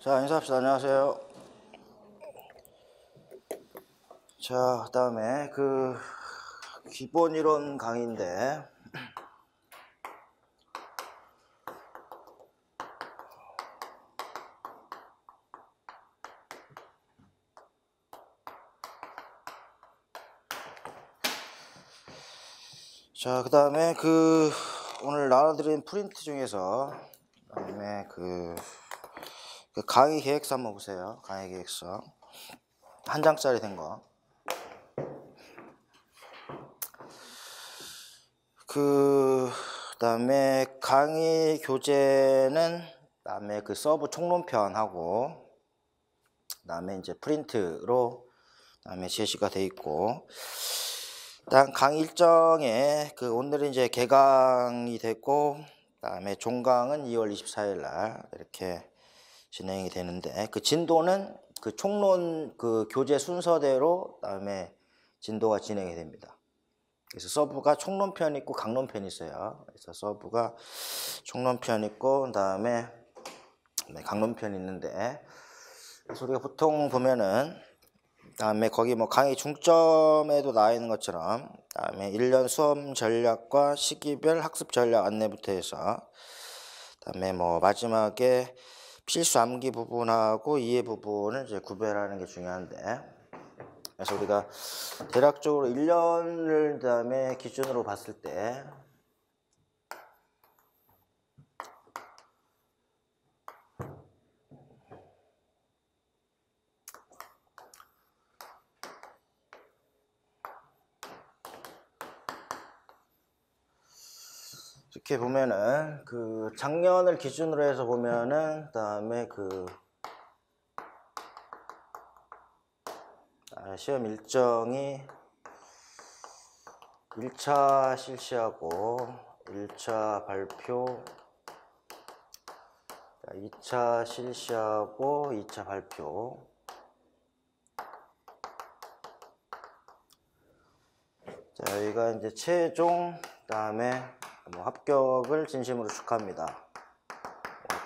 자, 인사합시다. 안녕하세요. 자, 그다음에 기본 이론 강의인데, 자, 그다음에 오늘 나눠드린 프린트 중에서 그다음에 강의 계획서 한번 보세요. 강의 계획서 한 장짜리 된 거. 그다음에 강의 교재는 그다음에 서브 총론편하고 그다음에 이제 프린트로 그다음에 제시가 돼 있고, 일단 강의 일정에 오늘은 이제 개강이 됐고, 그다음에 종강은 2월 24일 날 이렇게 진행이 되는데, 진도는 총론 교재 순서대로 그다음에 진도가 진행이 됩니다. 그래서 서브가 총론편 있고 강론편 있어요. 그래서 서브가 총론편 있고 그다음에 강론편 있는데, 그래서 우리가 보통 보면은 그다음에 거기 강의 중점에도 나와 있는 것처럼 그다음에 1년 수업 전략과 시기별 학습 전략 안내부터 해서 그다음에 마지막에 필수 암기 부분하고 이해 부분을 이제 구별하는 게 중요한데, 그래서 우리가 대략적으로 1년을 그다음에 기준으로 봤을 때 이렇게 보면은 작년을 기준으로 해서 보면은 그다음에 시험 일정이 1차 실시하고 1차 발표, 2차 실시하고 2차 발표, 자, 여기가 이제 최종 그다음에 합격을 진심으로 축하합니다.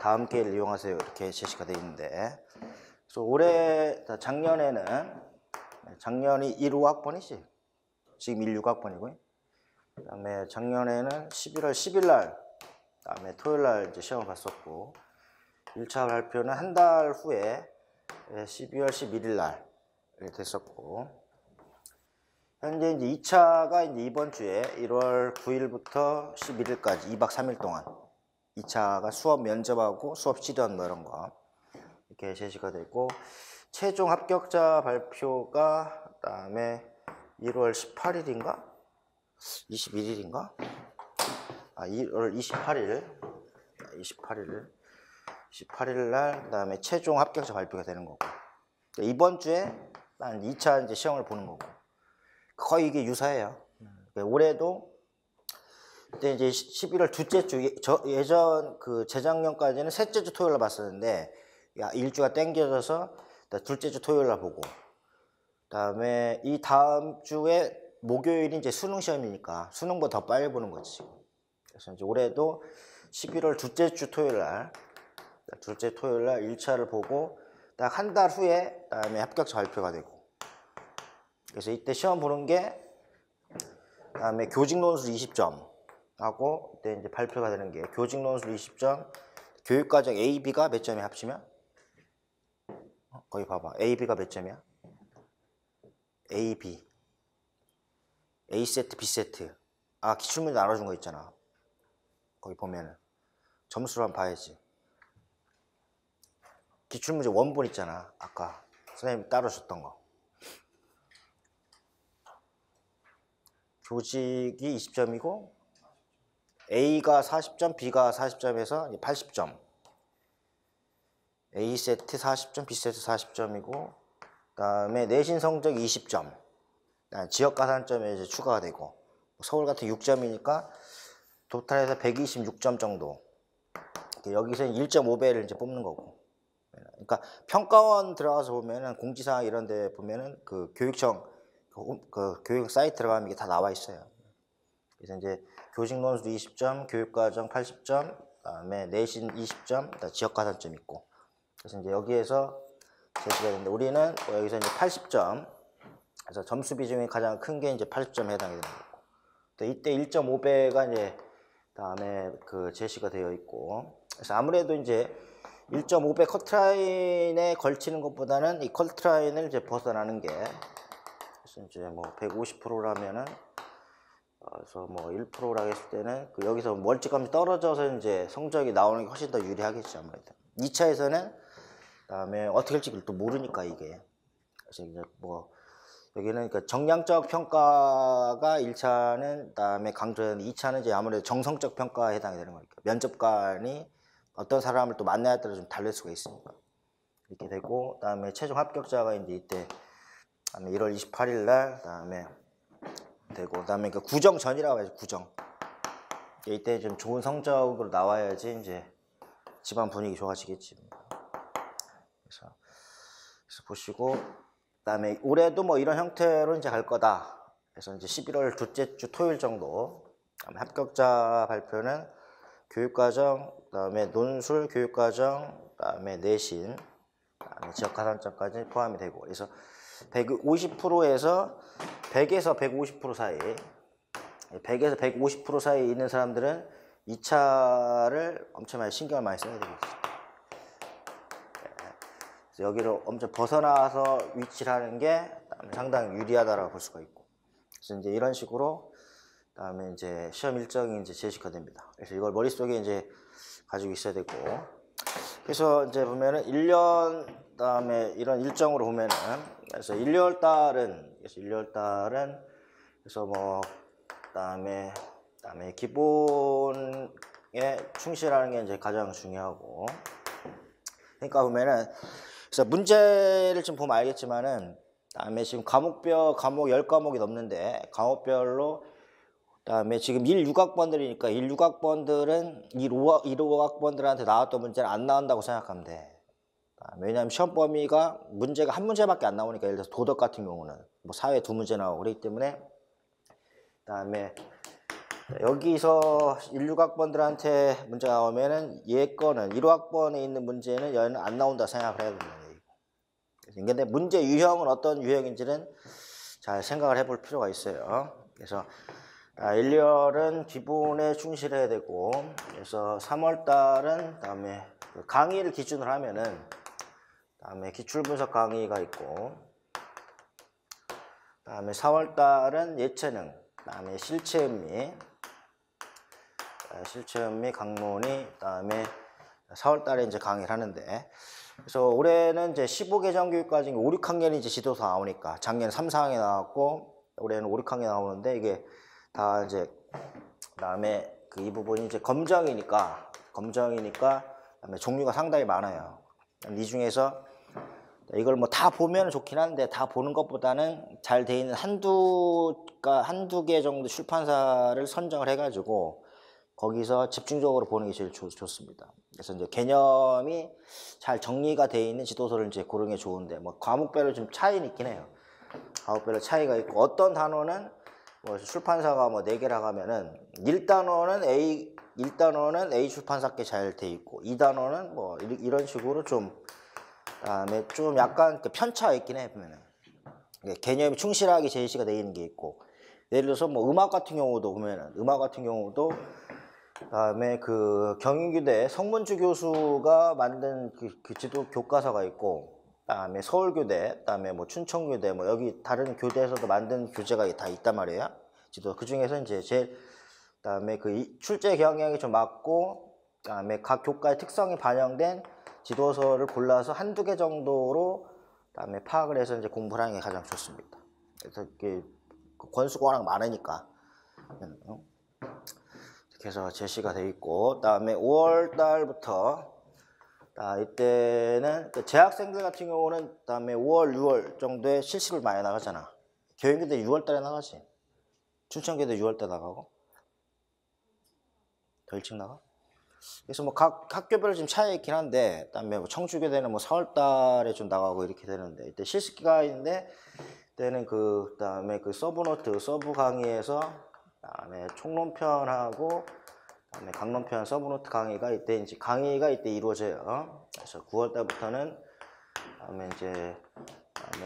다음 기회를 이용하세요. 이렇게 제시가 되어 있는데, 그래서 작년이 15학번이지. 지금 16학번이고요. 그다음에 작년에는 11월 10일 날, 그다음에 토요일 날 이제 시험을 봤었고, 1차 발표는 한 달 후에 12월 11일 날 됐었고, 현재 이제 2차가 이제 이번 주에 1월 9일부터 11일까지 2박 3일 동안 2차가 수업 면접하고 수업 실현 이런 거 이렇게 제시가 되고, 최종 합격자 발표가 그다음에 1월 18일인가? 21일인가? 1월 28일 날 그다음에 최종 합격자 발표가 되는 거고, 이번 주에 한 2차 이제 시험을 보는 거고, 거의 이게 유사해요. 올해도 그때 이제 11월 둘째 주, 예전 재작년까지는 셋째 주 토요일 날 봤었는데, 일주가 땡겨져서 둘째 주 토요일 날 보고, 그다음에 이 다음 주에 목요일이 이제 수능 시험이니까 수능보다 더 빨리 보는 거지. 그래서 이제 올해도 11월 둘째 토요일 날 1차를 보고 딱 한 달 후에 그다음에 합격자 발표가 되고, 그래서 이때 시험 보는 게 그다음에 교직 논술 20점 하고, 그때 이제 발표가 되는 게 교직 논술 20점, 교육과정 A, B가 몇 점이 합치면? 거기 봐봐. A, B가 몇 점이야? A, B. A 세트, B 세트. 기출문제 나눠준 거 있잖아. 거기 보면은 점수로 한번 봐야지. 기출문제 원본 있잖아. 아까 선생님이 따로 줬던 거. 교직이 20점이고 A가 40점, B가 40점에서 80점. A 세트 40점, B 세트 40점이고, 그다음에 내신 성적 20점. 지역 가산점에 이제 추가가 되고, 서울 같은 6점이니까 토탈해서 126점 정도. 여기서 1.5배를 이제 뽑는 거고. 그러니까 평가원 들어가서 보면은 공지사항 이런 데 보면은 교육청 교육 사이트 들어가면 이게 다 나와 있어요. 그래서 이제 교직 논술 20점, 교육과정 80점, 그다음에 내신 20점, 지역 가산점 있고, 그래서 이제 여기에서 제시가 되는데 우리는 뭐 여기서 이제 80점. 그래서 점수 비중이 가장 큰 게 이제 80점에 해당이 되는 거고. 또 이때 1.5배가 이제 다음에 그 제시가 되어 있고. 그래서 아무래도 이제 1.5배 커트라인에 걸치는 것보다는 이 커트라인을 이제 벗어나는 게, 그래서 이제 뭐 150%라면은 그래서 뭐 1%라 했을 때는 그 여기서 멀찌감치 떨어져서 이제 성적이 나오는 게 훨씬 더 유리하겠죠 아무래도. 2차에서는 그다음에 어떻게 할지 또 모르니까 이게. 그래서 이제 뭐 여기는 그 정량적 평가가 1차는 그다음에 강조는 2차는 이제 아무래도 정성적 평가에 해당이 되는 거니까 면접관이 어떤 사람을 또 만나야 따라 좀 다를 수가 있으니까 이렇게 되고, 그다음에 최종 합격자가 이제 이때 그다음에 1월 28일 날 그다음에 되고, 그다음에 그 구정 전이라고 해야지. 구정. 이때 좀 좋은 성적으로 나와야지 이제 집안 분위기 좋아지겠지. 그래서 보시고, 그다음에 올해도 뭐 이런 형태로 이제 갈 거다. 그래서 이제 11월 둘째 주 토요일 정도. 그다음에 합격자 발표는 교육과정, 그다음에 논술 교육과정, 그다음에 내신, 그다음에 지역가산점까지 포함이 되고, 그래서 150%에서 100에서 150% 사이, 100에서 150% 사이에 있는 사람들은 2차를 엄청 많이 신경을 많이 써야 되겠죠. 그래서 여기를 엄청 벗어나서 위치를 하는 게 상당히 유리하다라고 볼 수가 있고, 그래서 이제 이런 식으로 그다음에 이제 시험 일정이 이제 제시가 됩니다. 그래서 이걸 머릿속에 이제 가지고 있어야 되고, 그래서 이제 보면은 1년 그다음에 이런 일정으로 보면은, 그래서 1월 달은 그래서 뭐 그다음에 기본에 충실하는 게 이제 가장 중요하고, 그러니까 보면은 그래서 문제를 좀 보면 알겠지만은, 그다음에 지금 과목 10과목이 넘는데 과목별로, 그다음에 지금 1, 6학번들이니까 1, 6학번들은 1, 5학번들한테 나왔던 문제는 안 나온다고 생각하면 돼. 왜냐하면 시험 범위가 문제가 한 문제밖에 안 나오니까, 예를 들어서 도덕 같은 경우는 뭐 사회 2문제 나오고 그렇기 때문에, 그다음에 여기서 1, 6학번들한테 문제가 나오면은 얘 거는 1, 5학번에 있는 문제는 얘는 안 나온다 생각을 해야 된다. 근데 문제 유형은 어떤 유형인지는 잘 생각을 해볼 필요가 있어요. 그래서 1, 2월은 기본에 충실해야 되고, 그래서 3월 달은 그다음에 강의를 기준으로 하면은 그다음에 기출 분석 강의가 있고, 그다음에 4월 달은 예체능, 그다음에 실체음미 강론이, 그다음에 4월 달에 이제 강의를 하는데, 그래서 올해는 이제 15개정 교육과정이 5, 6학년이 이제 지도서 나오니까, 작년 3, 4학년이 나왔고 올해는 5, 6학년이 나오는데, 이게 다 이제 그다음에 그 이 부분이 이제 검정이니까 그다음에 종류가 상당히 많아요. 이 중에서 이걸 뭐 다 보면 좋긴 한데, 다 보는 것보다는 잘 돼 있는 한두 개 정도 출판사를 선정을 해가지고 거기서 집중적으로 보는 게 제일 좋습니다. 그래서 이제 개념이 잘 정리가 돼 있는 지도서를 이제 고르는 게 좋은데, 뭐 과목별로 좀 차이는 있긴 해요. 과목별로 차이가 있고, 어떤 단어는 뭐 출판사가 뭐 4개라고 하면은 1단원은 A 출판사께 잘 돼 있고, 2단원은 뭐 이런 식으로 좀, 그다음에 좀 약간 그 편차가 있긴 해 보면은. 개념이 충실하게 제시가 돼 있는 게 있고, 예를 들어서 뭐 음악 같은 경우도 그다음에 그 경희교대 성문주 교수가 만든 그 지도 교과서가 있고, 그다음에 서울교대, 그다음에 뭐 춘천교대, 뭐 여기 다른 교대에서도 만든 교재가 다 있단 말이에요. 지도 그 중에서 이제 제일, 그다음에 그 출제 경향이 좀 맞고, 그다음에 각 교과의 특성이 반영된 지도서를 골라서 한두 개 정도로 그다음에 파악을 해서 이제 공부를 하는 게 가장 좋습니다. 그래서 이게 권수가 워낙 많으니까. 그래서 제시가 돼 있고, 그다음에 5월 달부터, 이때는 재학생들 같은 경우는 그다음에 5월, 6월 정도에 실습을 많이 나가잖아. 교육교대 6월 달에 나가지. 춘천교대 6월 때 나가고. 더 일찍 나가? 그래서 뭐 각 학교별로 좀 차이 있긴 한데, 그다음에 뭐 청주교대는 뭐 4월 달에 좀 나가고 이렇게 되는데, 이때 실습 기간인데, 그때는 그다음에 그 서브 강의에서, 그다음에 총론편하고 그다음에 강론편 서브노트 강의가 이때 이루어져요. 그래서 9월 달부터는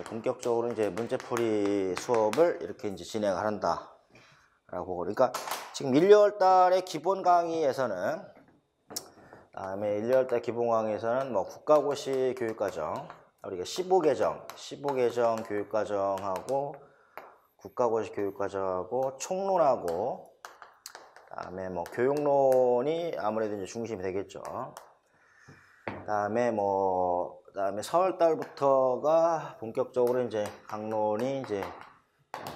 본격적으로 이제 문제풀이 수업을 이렇게 이제 진행을 한다라고. 그러니까 지금 1, 2월 달에 기본 강의에서는, 다음에 1, 2월 달 기본 강의에서는 뭐 국가고시 교육과정, 우리가 15개정 교육과정하고 국가고시 교육과정하고 총론하고, 그다음에 뭐 교육론이 아무래도 이제 중심이 되겠죠. 그다음에 4월 달부터가 본격적으로 이제 강론이 이제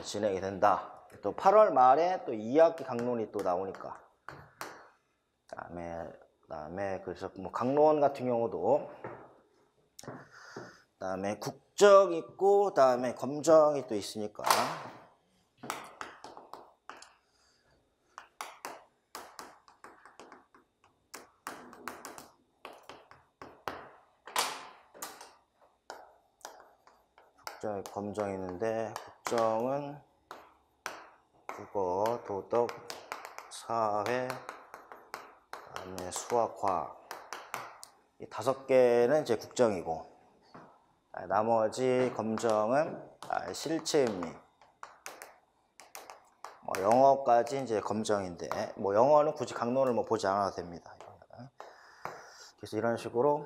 진행이 된다. 또 8월 말에 또 2학기 강론이 또 나오니까. 그다음에 그래서 뭐 강론 같은 경우도 그다음에 국정 있고 그다음에 검정이 또 있으니까. 검정이 있는데, 국정은 국어, 도덕, 사회, 그다음에 수학, 과학, 이 5개는 이제 국정이고, 나머지 검정은 실체음리, 영어까지 이제 검정인데, 뭐 영어는 굳이 강론을 뭐 보지 않아도 됩니다. 그래서 이런 식으로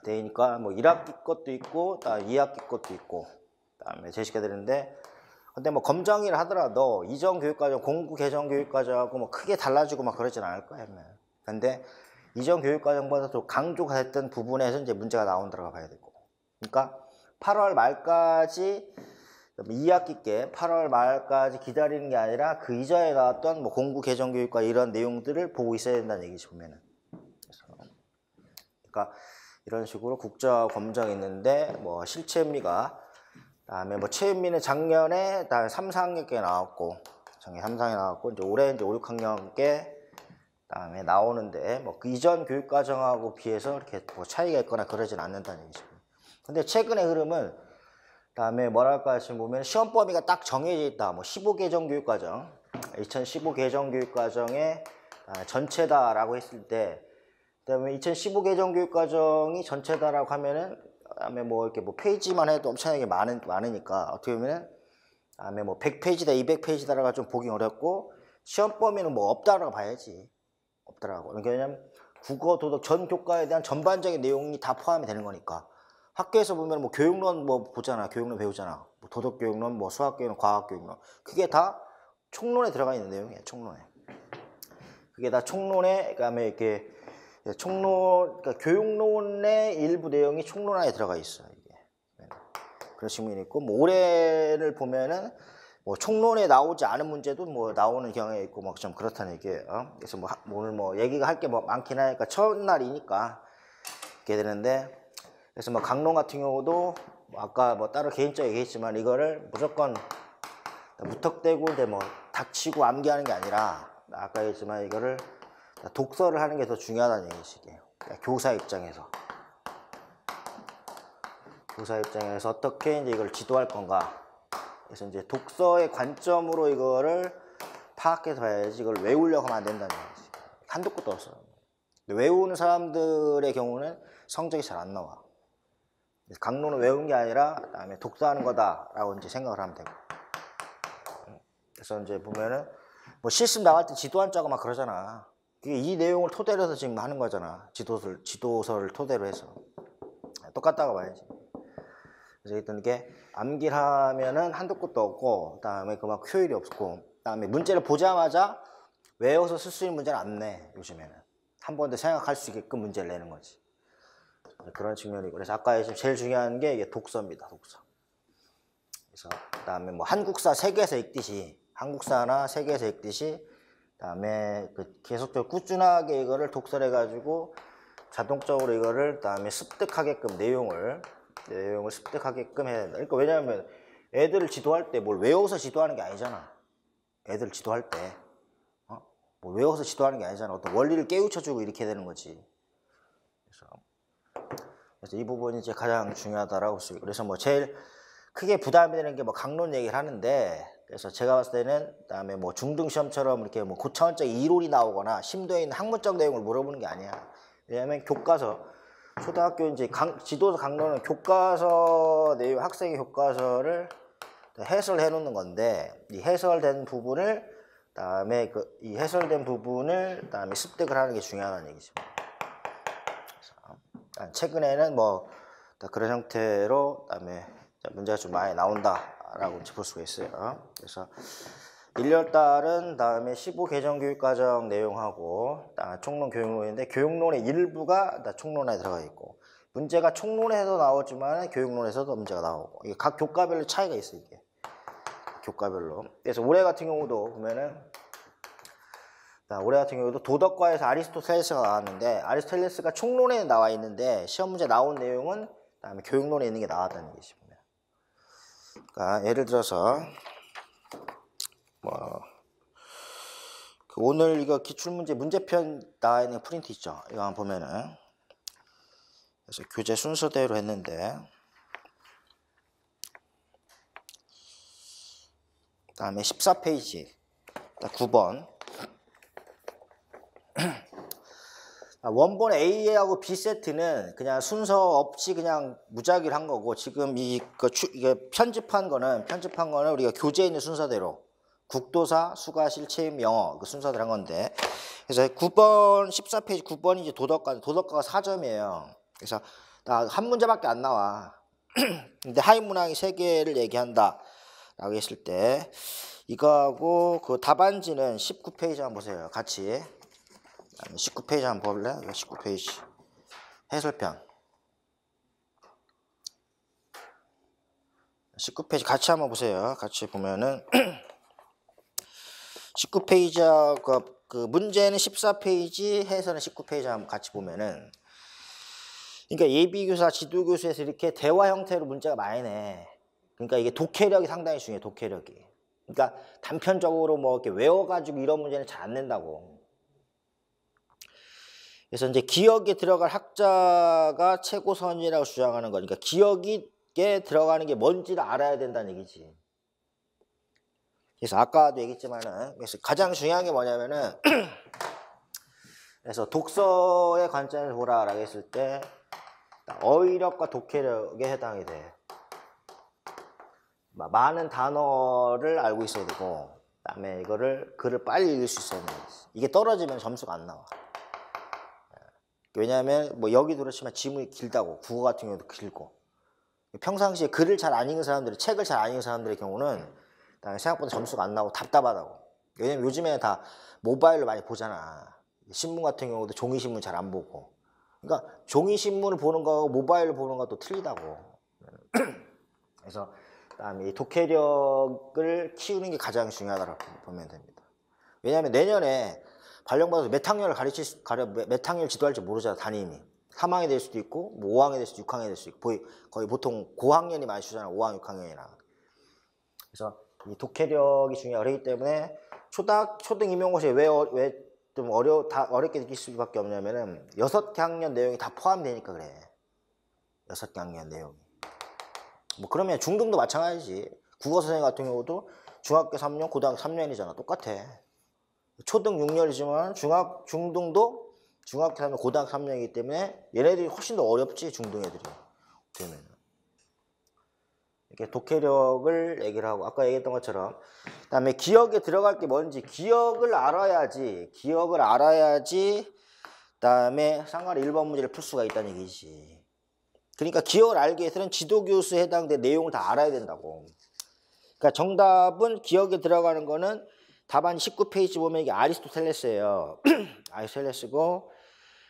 되니까 뭐 1학기 것도 있고 2학기 것도 있고, 그다음에 제시가 되는데, 근데 뭐 검정이라 하더라도 이전 교육과정, 공부 개정 교육과정하고 뭐 크게 달라지고 막 그러진 않을 거예요. 근데 이전 교육과정보다 또 강조가 됐던 부분에서 이제 문제가 나온다고 봐야 되고, 그러니까 8월 말까지 2학기께 8월 말까지 기다리는 게 아니라 그 이전에 나왔던 뭐 공부 개정 교육과 이런 내용들을 보고 있어야 된다는 얘기지 보면은. 그러니까 이런 식으로 국정, 검정 있는데, 뭐 실체음리가, 그다음에 뭐 체음리는 작년에 3, 4학년께 나왔고, 작년 3, 4학년 나왔고, 이제 올해 이제 5, 6학년께 그다음에 나오는데, 뭐 그 이전 교육 과정하고 비해서 이렇게 뭐 차이가 있거나 그러진 않는다는 얘기죠. 근데 최근의 흐름은, 그다음에 뭐랄까 지금 보면 시험 범위가 딱 정해져 있다. 뭐 15개정 교육 과정, 2015개정 교육 과정의 전체다라고 했을 때, 그다음에 2015개정 교육과정이 전체다라고 하면은, 그다음에 뭐 이렇게 뭐 페이지만 해도 엄청나게 많으니까 어떻게 보면은, 그다음에 뭐 100페이지다, 200페이지다라고 좀 보기 어렵고, 시험 범위는 뭐 없다라고 봐야지. 없더라고. 그러니까 왜냐면 국어, 도덕 전 교과에 대한 전반적인 내용이 다 포함이 되는 거니까. 학교에서 보면 뭐 교육론 뭐 보잖아, 교육론 배우잖아. 뭐 도덕 교육론, 뭐 수학 교육론, 과학 교육론, 그게 다 총론에 들어가 있는 내용이에요. 총론에. 그게 다 총론에, 그다음에 이렇게 총론, 그러니까 교육론의 일부 내용이 총론 안에 들어가 있어요. 이게. 그런 측면이 있고, 뭐 올해를 보면은 뭐 총론에 나오지 않은 문제도 뭐 나오는 경향이 있고, 막 좀 그렇다는 얘기예요. 그래서 뭐 오늘 뭐 얘기가 할 게 뭐 많긴 하니까 첫날이니까 이렇게 되는데, 그래서 뭐 강론 같은 경우도 뭐 아까 뭐 따로 개인적으로 얘기했지만, 이거를 무조건 무턱대고 이제 뭐 닥치고 암기하는 게 아니라, 아까 얘기했지만 이거를 독서를 하는 게 더 중요하다는 얘기시게요. 그러니까 교사 입장에서 어떻게 이제 이걸 지도할 건가. 그래서 이제 독서의 관점으로 이거를 파악해서 봐야지, 이걸 외우려고 하면 안 된다는 얘기지. 한도 끝도 없어. 외우는 사람들의 경우는 성적이 잘 안 나와. 그래서 강론은 외우는 게 아니라 그다음에 독서하는 거다라고 이제 생각을 하면 되고. 그래서 이제 보면은 뭐 실습 나갈 때 지도 안 짜고 막 그러잖아. 이 내용을 토대로 해서 지금 하는 거잖아. 지도서를 토대로 해서. 똑같다고 봐야지. 그래서 일단 이게 암기를 하면은 한도 끝도 없고, 그다음에 그만큼 효율이 없고, 그다음에 문제를 보자마자 외워서 쓸 수 있는 문제는 안 내. 요즘에는 한 번 더 생각할 수 있게끔 문제를 내는 거지. 그런 측면이고, 그래서 아까 지금 제일 중요한 게 이게 독서입니다. 독서. 그래서 그다음에 뭐 한국사 세계에서 읽듯이, 한국사나 세계에서 읽듯이, 그다음에 그 계속적으로 꾸준하게 이거를 독서를 해가지고 자동적으로 이거를 그다음에 습득하게끔 내용을 습득하게끔 해야 된다. 그러니까 왜냐하면 애들을 지도할 때 뭘 외워서 지도하는 게 아니잖아. 애들 지도할 때 뭘 외워서 지도하는 게 아니잖아. 어떤 원리를 깨우쳐주고 이렇게 되는 거지. 그래서 이 부분이 이제 가장 중요하다라고 수. 그래서 뭐 제일 크게 부담이 되는 게 뭐 강론 얘기를 하는데, 그래서 제가 봤을 때는 그다음에 뭐 중등 시험처럼 이렇게 뭐 고차원적 이론이 나오거나 심도에 있는 학문적 내용을 물어보는 게 아니야. 왜냐하면 교과서 초등학교 이제 지도서 강론은 교과서 내용, 학생의 교과서를 해설해 놓는 건데, 이 해설된 부분을 그다음에 이 해설된 부분을 그다음에 습득을 하는 게 중요하다는 얘기죠. 최근에는 뭐 그런 형태로 그다음에 문제가 좀 많이 나온다라고 볼 수가 있어요. 그래서 1월 달은 다음에 15 개정 교육과정 내용하고 총론 교육론인데, 교육론의 일부가 총론에 들어가 있고, 문제가 총론에서 나오지만 교육론에서도 문제가 나오고, 이게 각 교과별로 차이가 있어요. 이게 교과별로. 그래서 올해 같은 경우도 보면은, 올해 같은 경우도 도덕과에서 아리스토텔레스가 나왔는데, 아리스토텔레스가 총론에 나와 있는데 시험 문제 나온 내용은 그다음에 교육론에 있는 게 나왔다는 얘기죠. 그러니까 예를 들어서 오늘 이거 기출문제 문제편 나와 있는 프린트 있죠? 이거 한번 보면은, 그래서 교재 순서대로 했는데, 그다음에 14페이지 9번 원본 A하고 B 세트는 그냥 순서 없이 그냥 무작위를 한 거고, 지금 이게 편집한 거는 우리가 교재에 있는 순서대로 국도사, 수가실, 체임, 영어 그 순서대로 한 건데, 그래서 9번 14페이지 9번이 이제 도덕과가 4점이에요. 그래서 한 문제밖에 안 나와. 근데 하인문항이 3개를 얘기한다 라고 했을 때, 이거하고 그 답안지는 19페이지 한번 보세요. 같이 19페이지 한번 볼래? 19페이지 해설편 19페이지 같이 한번 보세요. 같이 보면은 19페이지하고 그 문제는 14페이지, 해설은 19페이지 한번 같이 보면은, 그러니까 예비교사, 지도교수에서 이렇게 대화 형태로 문제가 많이 내. 그러니까 이게 독해력이 상당히 중요해. 독해력이. 그러니까 단편적으로 뭐 이렇게 외워가지고 이런 문제는 잘 안 낸다고. 그래서 이제 기억에 들어갈 학자가 최고선이라고 주장하는 거니까, 기억에 들어가는 게 뭔지를 알아야 된다는 얘기지. 그래서 아까도 얘기했지만은, 그래서 가장 중요한 게 뭐냐면은 그래서 독서의 관점에서 보라라고 했을 때 어휘력과 독해력에 해당이 돼. 많은 단어를 알고 있어야 되고, 그다음에 이거를 글을 빨리 읽을 수 있어야 돼. 이게 떨어지면 점수가 안 나와. 왜냐하면 뭐 여기도 그렇지만 지문이 길다고, 국어 같은 경우도 길고, 평상시에 글을 잘 안 읽는 사람들이, 책을 잘 안 읽는 사람들의 경우는 생각보다 점수가 안 나오고 답답하다고. 왜냐면 요즘에 다 모바일로 많이 보잖아. 신문 같은 경우도 종이신문 잘 안 보고. 그러니까 종이신문을 보는 거하고 모바일로 보는 것도 틀리다고. 그래서 그다음에 이 독해력을 키우는 게 가장 중요하다고 보면 됩니다. 왜냐하면 내년에 발령받아서 몇 학년을 몇 학년을 지도할지 모르잖아, 담임이. 3학년이 될 수도 있고, 뭐 5학년이 될 수도 있고, 6학년이 될 수도 있고, 거의 보통 고학년이 많이 주잖아, 5학년, 6학년이나. 그래서 이 독해력이 중요하기 때문에 초등 임용고시에 왜 좀 어렵게 느낄 수밖에 없냐면은 6개 학년 내용이 다 포함되니까 그래. 6개 학년 내용이. 뭐 그러면 중등도 마찬가지지. 국어 선생님 같은 경우도 중학교 3년, 고등학교 3년이잖아. 똑같아. 초등 6년이지만 중등도 중학교 3년, 고등학교 3년이기 때문에 얘네들이 훨씬 더 어렵지, 중등 애들이. 되면. 이렇게 독해력을 얘기를 하고, 아까 얘기했던 것처럼, 그다음에 기억에 들어갈 게 뭔지 기억을 알아야지, 그다음에 상관의 1번 문제를 풀 수가 있다는 얘기지. 그러니까 기억을 알기 위해서는 지도교수에 해당된 내용을 다 알아야 된다고. 그러니까 정답은 기억에 들어가는 거는 답안 19페이지 보면 이게 아리스토텔레스예요. 아리스토텔레스고,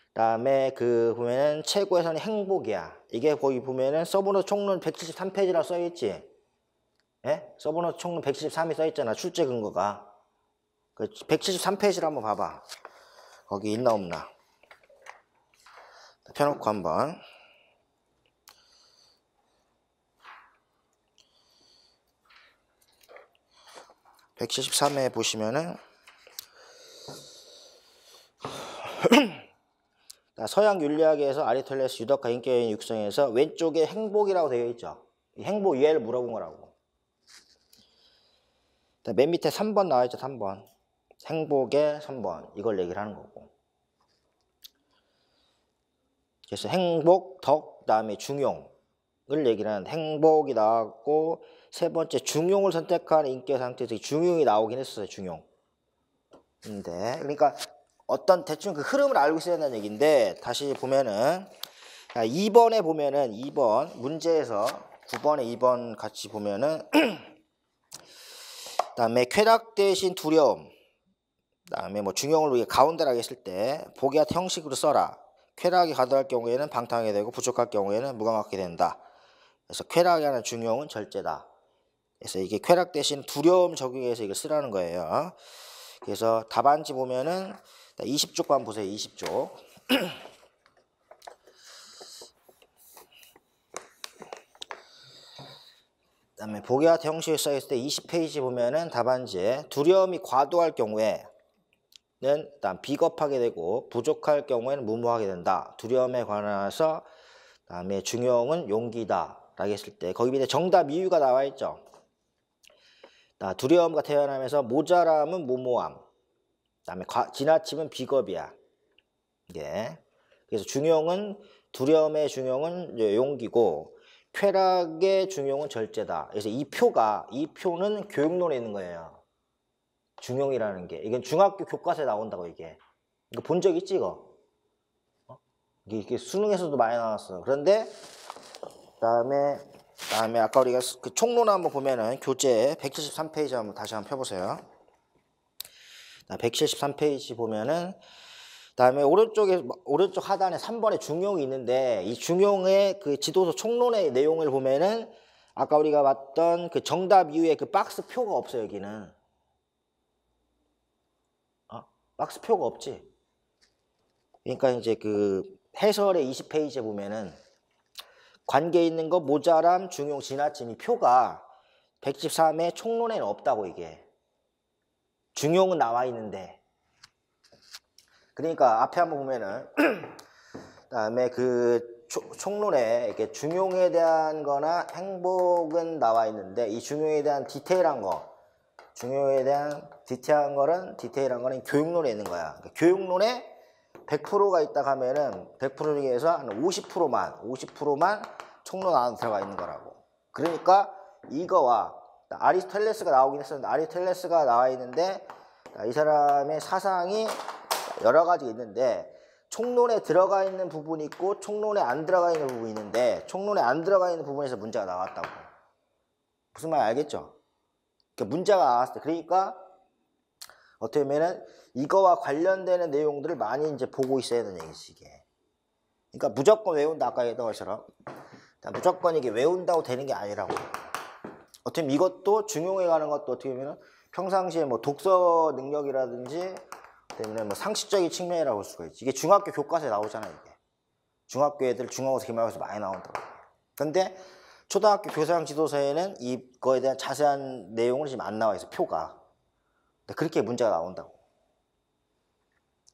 그다음에 보면은 최고에서는 행복이야. 이게 거기 보면은 서브노트 총론 173페이지라고 써 있지. 예? 서브노트 총론 173이 써 있잖아. 출제 근거가. 그 173페이지를 한번 봐봐. 거기 있나 없나. 펴놓고 한번. (173회) 보시면은 서양 윤리학에서 아리스토텔레스 유덕화 인격의 육성에서 왼쪽에 행복이라고 되어 있죠. 이 행복 이해를 물어본 거라고. 맨 밑에 3번 나와 있죠. 3번. 행복의 3번. 이걸 얘기를 하는 거고. 그래서 행복, 덕, 그다음에 중용을 얘기를 하는데 행복이 나왔고 세 번째 중용을 선택한 인격 상태에서 중용이 나오긴 했어요. 중용. 근데 그러니까 어떤 대충 그 흐름을 알고 있어야 된다는 얘기인데 다시 보면은 2번에 보면은 2번 문제에서 9번에 2번 같이 보면은 그다음에 쾌락 대신 두려움 그다음에 뭐 중용을 위해 가운데라고 했을 때 복이와 형식으로 써라. 쾌락이 가득할 경우에는 방탕하게 되고 부족할 경우에는 무감하게 된다. 그래서 쾌락이 하는 중용은 절제다. 그래서 이게 쾌락 대신 두려움 적용해서 이걸 쓰라는 거예요. 그래서 답안지 보면은 20쪽만 보세요. 20쪽. 그다음에 복이와 형식을 써있을 때 20페이지 보면은 답안지에 두려움이 과도할 경우에 일단 비겁하게 되고 부족할 경우에는 무모하게 된다. 두려움에 관해서 그다음에 중용은 용기다 라고 했을 때 거기 밑에 정답 이유가 나와 있죠. 두려움과 태어나면서 모자람은 무모함 그다음에 지나침은 비겁이야. 예. 그래서 중용은 두려움의 중용은 용기고 쾌락의 중용은 절제다. 그래서 이 표는 교육론에 있는 거예요. 중용이라는 게. 이건 중학교 교과서에 나온다고 이게. 이거 본 적 있지 이거? 이게 수능에서도 많이 나왔어. 그런데 그다음에 아까 우리가 그 총론 한번 보면은 교재 173페이지 한번 다시 한번 펴보세요. 173페이지 보면은 그다음에 오른쪽 하단에 3번에 중용이 있는데 이 중용의 그 지도서 총론의 내용을 보면은 아까 우리가 봤던 그 정답 이후에 그 박스 표가 없어요. 여기는 박스 표가 없지. 그러니까 이제 그 해설의 20페이지에 보면은 관계 있는 거 모자람 중용 지나침 이 표가 113의 총론에는 없다고 이게. 중용은 나와 있는데. 그러니까 앞에 한번 보면은 그다음에 그 총론에 이렇게 중용에 대한 거나 행복은 나와 있는데 이 중용에 대한 디테일한 거는 교육론에 있는 거야. 그러니까 교육론에 100%가 있다 하면은 100% 중에서 한 50%만 총론 안에 들어가 있는 거라고. 그러니까 이거와 아리스토텔레스가 나오긴 했었는데 아리스토텔레스가 나와 있는데 이 사람의 사상이 여러 가지 있는데 총론에 들어가 있는 부분이 있고 총론에 안 들어가 있는 부분이 있는데 총론에 안 들어가 있는 부분에서 문제가 나왔다고. 무슨 말 알겠죠? 그러니까 문제가 나왔을 때 그러니까 어떻게 보면은 이거와 관련되는 내용들을 많이 이제 보고 있어야 되는 얘기지 이게. 그러니까 무조건 외운다 아까 했던 것처럼 무조건 이게 외운다고 되는 게 아니라고. 어떻게 보면 이것도 중용에 가는 것도 어떻게 보면 평상시에 뭐 독서 능력이라든지 때문에 뭐 상식적인 측면이라고 볼 수가 있지. 이게 중학교 교과서에 나오잖아 이게. 중학교 애들 중앙고사 기말고사 많이 나온다고. 근데 초등학교 교사형 지도서에는 이거에 대한 자세한 내용은 지금 안 나와 있어 표가. 그렇게 문제가 나온다고.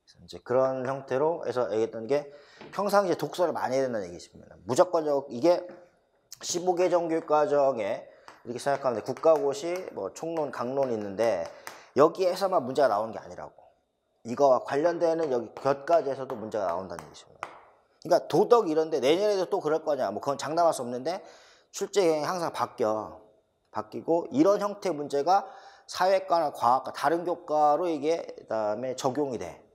그래서 이제 그런 형태로 해서 얘기했던 게 평상시에 독서를 많이 해야 된다는 얘기입니다. 무조건적 이게 15개정 교육과정에 이렇게 생각하는데 국가고시 뭐 총론, 강론이 있는데 여기에서만 문제가 나오는 게 아니라고. 이거와 관련되는 여기 곁까지에서도 문제가 나온다는 얘기입니다. 그러니까 도덕 이런데 내년에도 또 그럴 거냐? 뭐 그건 장담할 수 없는데 출제 항상 바뀌고 이런 형태의 문제가 사회과나 과학과 다른 교과로 이게 그다음에 적용이 돼.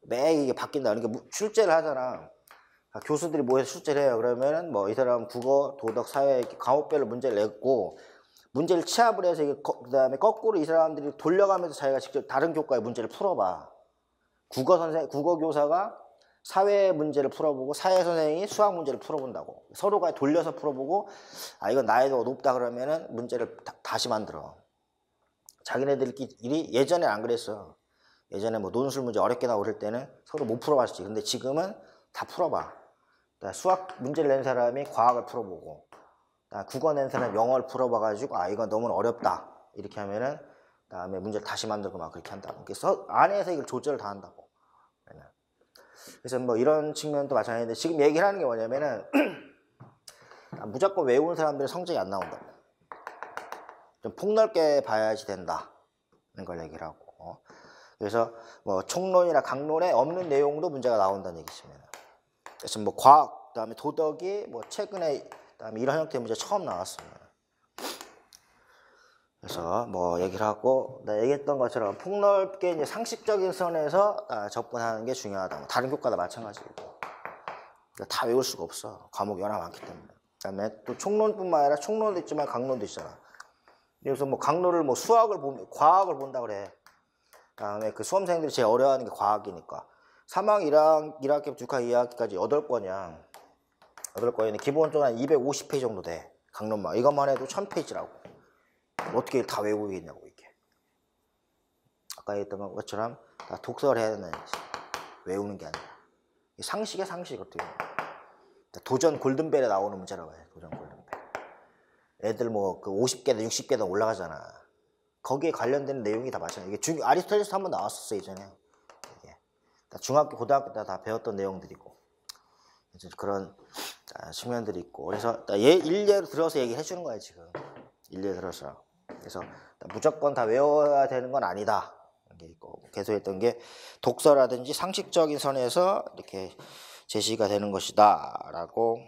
매 이게 바뀐다. 그러니까 출제를 하잖아. 교수들이 모여서 출제를 해요. 그러면은 뭐 이 사람 국어, 도덕, 사회 이렇게 과목별로 문제를 냈고 문제를 취합을 해서 이게 그다음에 거꾸로 이 사람들이 돌려가면서 자기가 직접 다른 교과의 문제를 풀어봐. 국어 교사가 사회 문제를 풀어보고 사회 선생님이 수학 문제를 풀어본다고. 서로가 돌려서 풀어보고 이건 난이도가 높다 그러면은 문제를 다시 만들어. 자기네들끼리 예전에 안 그랬어. 예전에 뭐 논술 문제 어렵게 나오고 그럴 때는 서로 못 풀어봤지. 근데 지금은 다 풀어봐. 수학 문제를 낸 사람이 과학을 풀어보고 국어 낸 사람이 영어를 풀어봐가지고 이건 너무 어렵다 이렇게 하면은 그다음에 문제를 다시 만들고 막 그렇게 한다. 그래서 안에서 이걸 조절을 다 한다고. 그래서 뭐 이런 측면도 마찬가지인데 지금 얘기를 하는 게 뭐냐면은 무조건 외우는 사람들은 성적이 안 나온다. 좀 폭넓게 봐야지 된다는 걸 얘기를 하고. 그래서 뭐 총론이나 강론에 없는 내용도 문제가 나온다는 얘기입니다. 그래서 뭐 과학, 그다음에 도덕이 뭐 최근에 그다음에 이런 형태의 문제 처음 나왔어요. 그래서 뭐 얘기를 하고 내가 얘기했던 것처럼 폭넓게 이제 상식적인 선에서 접근하는 게 중요하다. 뭐 다른 교과도 마찬가지고 그러니까 다 외울 수가 없어. 과목이 워낙 많기 때문에. 그다음에 또 총론뿐만 아니라 총론도 있지만 강론도 있잖아. 그래서 뭐 강론을 뭐 수학을 보면 과학을 본다 그래. 그다음에 그 수험생들이 제일 어려워하는 게 과학이니까 3학 1학기부터 6학 2학기까지 8권이야. 8권인데 기본적으로 한 250페이지 정도 돼. 강론만. 이것만 해도 1000페이지라고. 어떻게 다 외우겠냐고 이게. 아까 얘기했던 것처럼 다 독서를 해야 된다는 거지. 외우는 게 아니라. 상식이야 상식 어떻게. 도전 골든벨에 나오는 문제라고 해. 도전 골든벨. 애들 뭐 그 50개든 60개든 올라가잖아. 거기에 관련된 내용이 다 마찬가지야. 이게 아리스토텔레스 한번 나왔었어 예전에. 이게 중학교 고등학교 때 다 배웠던 내용들이고 이제 그런 측면들이 있고 그래서 일례로 들어서 얘기해 주는 거야 지금. 일례 들어서. 그래서 무조건 다 외워야 되는 건 아니다. 이게 있고 계속 했던 게 독서라든지 상식적인 선에서 이렇게 제시가 되는 것이다라고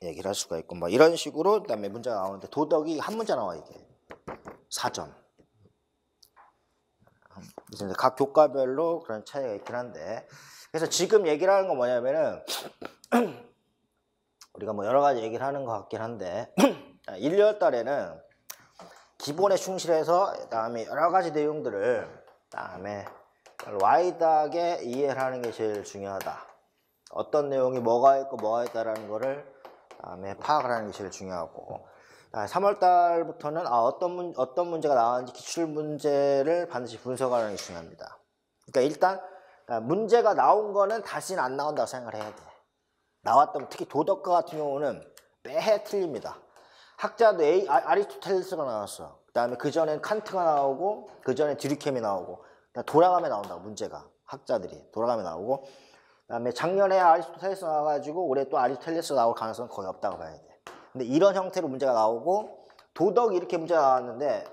얘기를 할 수가 있고 뭐 이런 식으로 그다음에 문제가 나오는데 도덕이 한 문제 나와 이게 4점. 그래서 각 교과별로 그런 차이가 있긴 한데 그래서 지금 얘기를 하는 건 뭐냐면은 우리가 뭐 여러 가지 얘기를 하는 것 같긴 한데 1, 2월 달에는 기본에 충실해서 그다음에 여러 가지 내용들을 그다음에 와이드하게 이해를 하는 게 제일 중요하다. 어떤 내용이 뭐가 있고 뭐가 있다라는 거를 그다음에 파악을 하는 게 제일 중요하고 3월 달부터는 어떤 문제가 나왔는지 기출 문제를 반드시 분석하는 게 중요합니다. 그러니까 일단 문제가 나온 거는 다시는 안 나온다고 생각을 해야 돼. 나왔던 특히 도덕과 같은 경우는 매해 틀립니다. 학자도 아리스토텔레스가 나왔어. 그다음에 그 전엔 칸트가 나오고 그 전에 듀리켐이 나오고 돌아가며 나온다고 문제가 학자들이 돌아가며 나오고 그다음에 작년에 아리스토텔레스 나와가지고 올해 또 아리스토텔레스 나올 가능성은 거의 없다고 봐야 돼. 근데 이런 형태로 문제가 나오고 도덕이 이렇게 문제가 나왔는데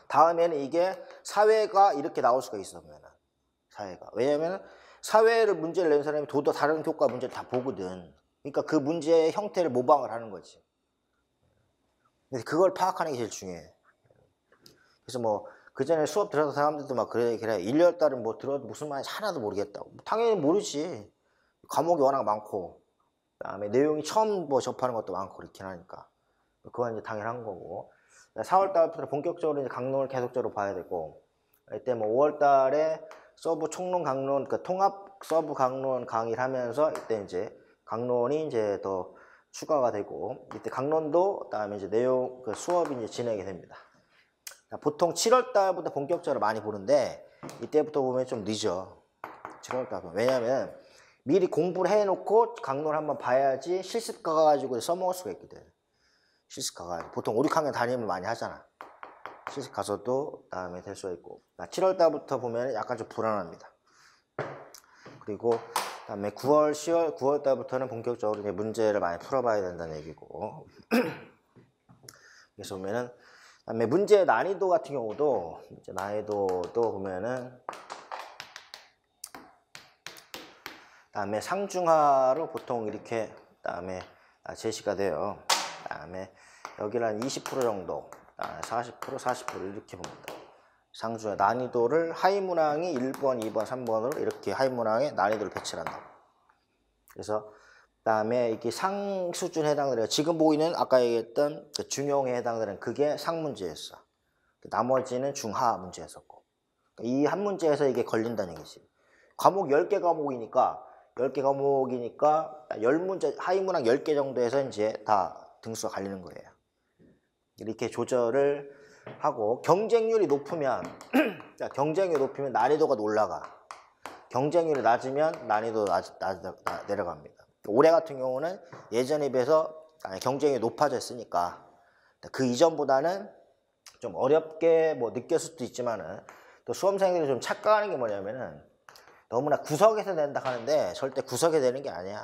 다음에는 이게 사회가 이렇게 나올 수가 있어. 사회가. 왜냐면 사회를 문제를 낸 사람이 다른 교과 문제를 다 보거든. 그러니까 그 문제의 형태를 모방을 하는 거지. 근데 그걸 파악하는 게 제일 중요해. 그래서 뭐 그 전에 수업 들어서 사람들도 막 그래 1, 2월 달은 뭐 들어도 무슨 말인지 하나도 모르겠다고. 당연히 모르지. 과목이 워낙 많고 그다음에 내용이 처음 뭐 접하는 것도 많고 그렇긴 하니까 그건 이제 당연한 거고 4월 달부터 본격적으로 이제 강론을 계속적으로 봐야 되고 이때 뭐 5월 달에 서브 총론 강론 그 통합 서브 강론 강의를 하면서 이때 이제 강론이 이제 더 추가가 되고 이때 강론도 그다음에 이제 내용 그 수업이 이제 진행이 됩니다. 보통 7월 달부터 본격적으로 많이 보는데 이때부터 보면 좀 늦어. 7월 달 왜냐면 미리 공부를 해놓고 강론을 한번 봐야지 실습 가가지고 써먹을 수가 있거든. 실습 가가지고 보통 5, 6학년 다니면 많이 하잖아. 실습 가서도 다음에 될 수가 있고 7월 달부터 보면 약간 좀 불안합니다. 그리고 다음에 9월, 10월, 9월 달부터는 본격적으로 이제 문제를 많이 풀어봐야 된다는 얘기고 그래서 보면은 다음에 문제 난이도 같은 경우도 문제 난이도도 보면은 다음에 상중하로 보통 이렇게 다음에 제시가 돼요. 다음에 여기를 한 20% 정도, 40%, 40% 이렇게 봅니다. 상중하 난이도를 하위 문항이 1번, 2번, 3번으로 이렇게 하위 문항에 난이도를 배치를 한다고. 그래서 그다음에 이게 상 수준에 해당되는 지금 보이는 아까 얘기했던 그 중용에 해당되는 그게 상 문제였어. 나머지는 중하 문제였었고 이 한 문제에서 이게 걸린다는 얘기지. 과목 10개 과목이니까 10개 과목이니까 10문제 하위 문항 10개 정도에서 이제 다 등수가 갈리는 거예요. 이렇게 조절을 하고 경쟁률이 높으면 경쟁률이 높으면 난이도가 올라가. 경쟁률이 낮으면 난이도 내려갑니다. 올해 같은 경우는 예전에 비해서 경쟁이 높아졌으니까 그 이전보다는 좀 어렵게 뭐 느꼈을 수도 있지만은 또 수험생들이 좀 착각하는 게 뭐냐면은 너무나 구석에서 낸다 하는데 절대 구석에 내는 게 아니야.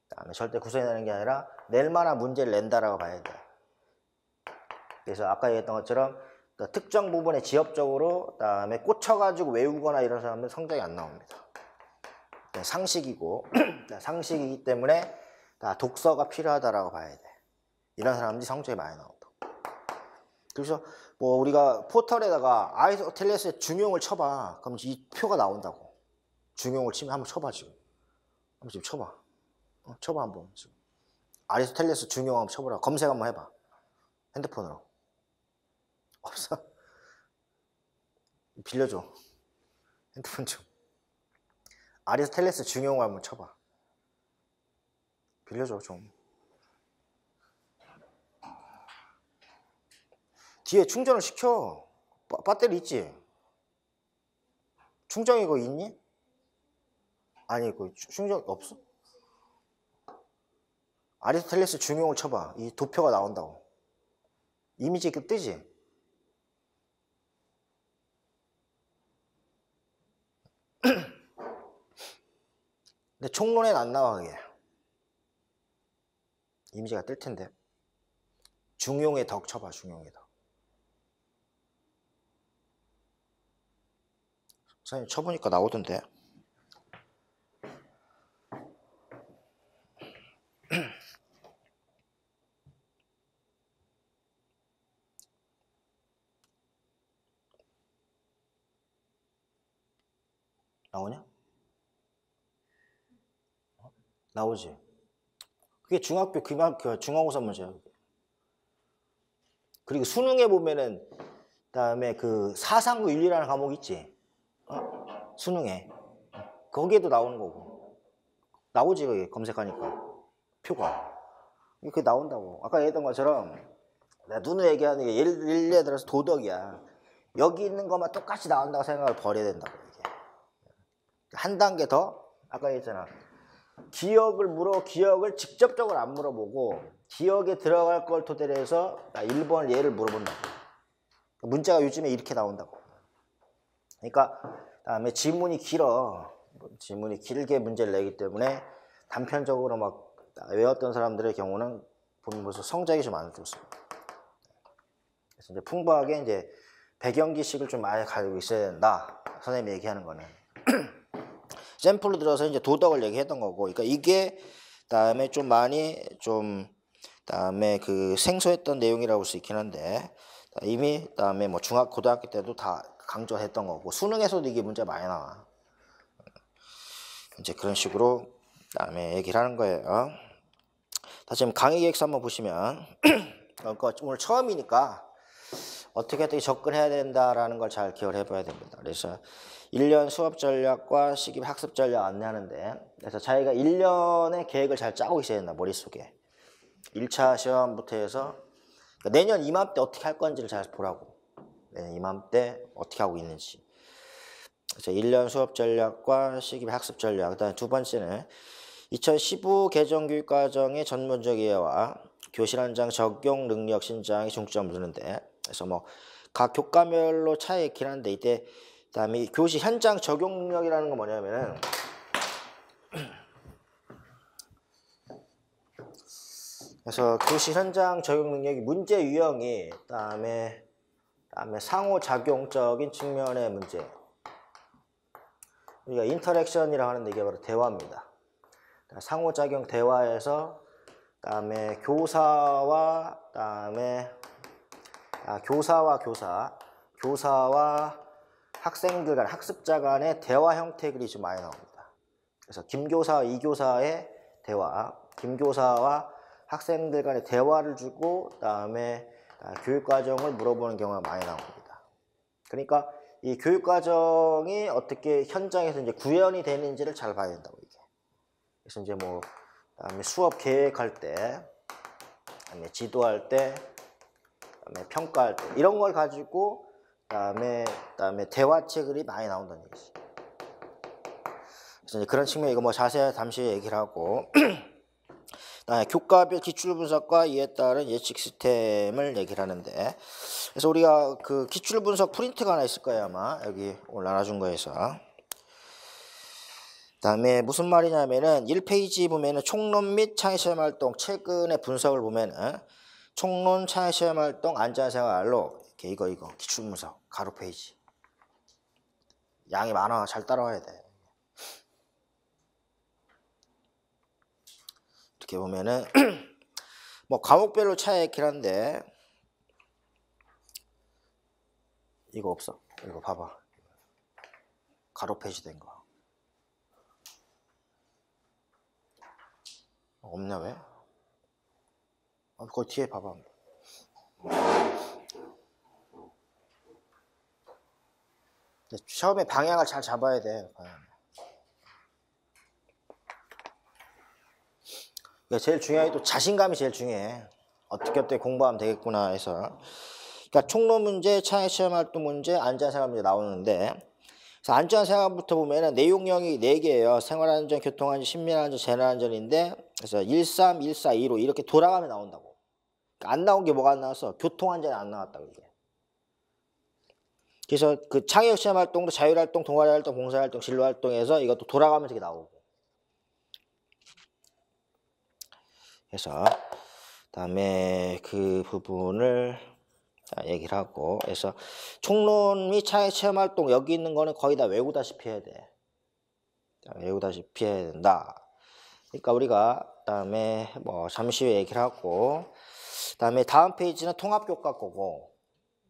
그다음에 절대 구석에 내는 게 아니라 낼 만한 문제를 낸다라고 봐야 돼. 그래서 아까 얘기했던 것처럼 특정 부분에 지엽적으로 그다음에 꽂혀가지고 외우거나 이런 사람은 성적이 안 나옵니다. 상식이고 상식이기 때문에 다 독서가 필요하다라고 봐야 돼. 이런 사람들이 성적이 많이 나온다. 그래서 뭐 우리가 포털에다가 아리스토텔레스의 중용을 쳐봐. 그럼 이 표가 나온다고. 중용을 치면 한번 쳐봐 지금. 한번 지금 쳐봐. 쳐봐 한번 지금. 아리스토텔레스 중용 한번 쳐보라. 검색 한번 해봐. 핸드폰으로. 없어? 빌려줘. 핸드폰 좀. 아리스토텔레스 중용을 한번 쳐봐. 빌려줘 좀. 뒤에 충전을 시켜. 배터리 있지? 충전기 이거 있니? 아니 그 충전 없어? 아리스토텔레스 중용을 쳐봐. 이 도표가 나온다고. 이미지 그 뜨지? 근데 총론에는 안 나와 그게. 이미지가 뜰 텐데. 중용의 덕 쳐봐. 중용의 덕. 선생님 쳐보니까 나오던데. 나오냐? 나오지. 그게 중학교 중앙고사 문제야. 그리고 수능에 보면은 그다음에 그 사상구 윤리라는 과목 있지. 수능에 거기에도 나오는 거고. 나오지 그게 검색하니까 표가. 그게 나온다고. 아까 얘기했던 것처럼 내가 누누이 얘기하는 게 예를 들어서 도덕이야. 여기 있는 것만 똑같이 나온다고 생각을 버려야 된다고 이게. 한 단계 더 아까 얘기했잖아. 기억을 직접적으로 안 물어보고 기억에 들어갈 걸 토대로 해서 1번 예를 물어본다고. 문자가 요즘에 이렇게 나온다고. 그러니까 다음에 지문이 길게 문제를 내기 때문에 단편적으로 막 외웠던 사람들의 경우는 보면 벌써 성적이 좀 안 좋습니다. 그래서 이제 풍부하게 이제 배경지식을 좀 많이 가지고 있어야 된다. 선생님이 얘기하는 거는. 샘플로 들어서 이제 도덕을 얘기했던 거고, 그러니까 이게 다음에 좀 많이 좀 다음에 그 생소했던 내용이라고 볼 수 있긴 한데 이미 다음에 뭐 고등학교 때도 다 강조했던 거고 수능에서도 이게 문제 많이 나와. 이제 그런 식으로 다음에 얘기를 하는 거예요. 다시 지금 강의 계획서 한번 보시면 그러니까 오늘 처음이니까 어떻게 접근해야 된다라는 걸 잘 기억을 해봐야 됩니다. 그래서 1년 수업 전략과 시급 학습 전략 안내하는데 그래서 자기가 1년의 계획을 잘 짜고 있어야 된다. 머릿속에. 1차 시험부터 해서 그러니까 내년 이맘때 어떻게 할 건지를 잘 보라고. 내년 이맘때 어떻게 하고 있는지. 그래서 1년 수업 전략과 시급 학습 전략. 그다음에 두 번째는 2015 개정교육과정의 전문적 이해와 교실 현장 적용 능력 신장에 중점을 두는데 그래서 뭐 각 교과별로 차이 있긴 한데 이때 그다음에 교실 현장 적용 능력이라는 건 뭐냐면은 그래서 교실 현장 적용 능력이 문제 유형이 그다음에 상호작용적인 측면의 문제. 우리가 인터랙션이라고 하는데 이게 바로 대화입니다. 상호작용 대화에서 그다음에 교사와 학생들 간 학습자 간의 대화 형태들이 좀 많이 나옵니다. 그래서 김교사와 이교사의 대화, 김교사와 학생들 간의 대화를 주고 그다음에 교육과정을 물어보는 경우가 많이 나옵니다. 그러니까 이 교육과정이 어떻게 현장에서 이제 구현이 되는지를 잘 봐야 된다고 이게. 그래서 이제 뭐 그다음에 수업 계획할 때, 그다음에 지도할 때, 그다음에 평가할 때 이런 걸 가지고 그다음에 대화책들이 많이 나온다는 얘기지. 그래서 이제 그런 측면 이거 뭐 자세히 잠시 얘기를 하고 교과별 기출 분석과 이에 따른 예측 시스템을 얘기를 하는데 그래서 우리가 그 기출 분석 프린트가 하나 있을 거예요 아마 여기 오늘 나눠준 거에서. 그다음에 무슨 말이냐면은 1페이지 보면은 총론 및 창의시험 활동 최근의 분석을 보면은 총론 창의시험 활동 안전생활로 이렇게 이거 기출 분석 가로 페이지 양이 많아 잘 따라와야 돼. 이렇게 보면은 뭐 과목별로 차이가 있긴 한데 이거 없어. 이거 봐봐. 가로 표시된 거. 없냐 왜? 그거 뒤에 봐봐. 처음에 방향을 잘 잡아야 돼. 그러니까 제일 중요한 게 또 자신감이 제일 중요해. 어떻게 공부하면 되겠구나 해서. 그러니까 총론 문제, 창의 시험 활동 문제, 안전생활 문제 나오는데, 그래서 안전생활부터 보면은 내용령이 4개예요. 생활안전, 교통안전, 식민안전, 재난안전인데, 그래서 13, 14, 2로 이렇게 돌아가면 나온다고. 그러니까 안 나온 게 뭐가 안 나왔어? 교통안전이 안 나왔다고 이게. 그래서 그 창의 시험 활동도 자율활동, 동아리활동, 봉사활동, 진로활동에서 이것도 돌아가면서 이게 나오고. 그래서 그다음에 그 부분을 얘기를 하고, 그래서 총론 및 창의 시험 활동 여기 있는 거는 거의 다 외우다시피 해야 돼. 외우다시피 해야 된다. 그러니까 우리가 그다음에 뭐 잠시 후에 얘기를 하고, 그다음에 다음 페이지는 통합교과 거고,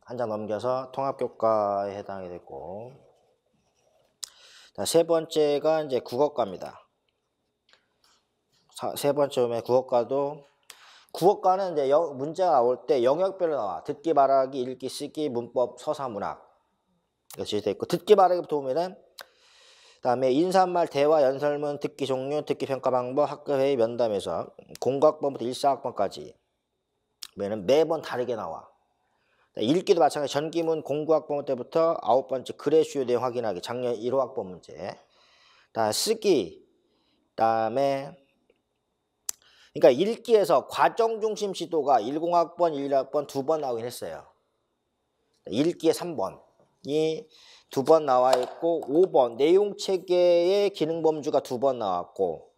한 장 넘겨서 통합교과에 해당이 되고, 세 번째가 이제 국어과입니다. 세 번째 보면 국어과는 이제 문제가 나올 때 영역별로 나와. 듣기, 말하기, 읽기, 쓰기, 문법, 서사, 문학 이렇게 되어 있고, 듣기, 말하기부터 보면은 그다음에 인사말, 대화, 연설문, 듣기 종류, 듣기 평가 방법, 학급회의, 면담에서 공부학번부터 일사학번까지 보면은 매번 다르게 나와. 읽기도 마찬가지. 전기문 공부학번 때부터 9번째 글의 주요 내용 확인하기, 작년 1호학번 문제. 그다음 쓰기, 그다음에 그러니까 읽기에서 과정 중심 지도가 10학번, 11학번 2번 나오긴 했어요. 읽기에 3번이 2번 나와 있고, 5번 내용 체계의 기능 범주가 2번 나왔고,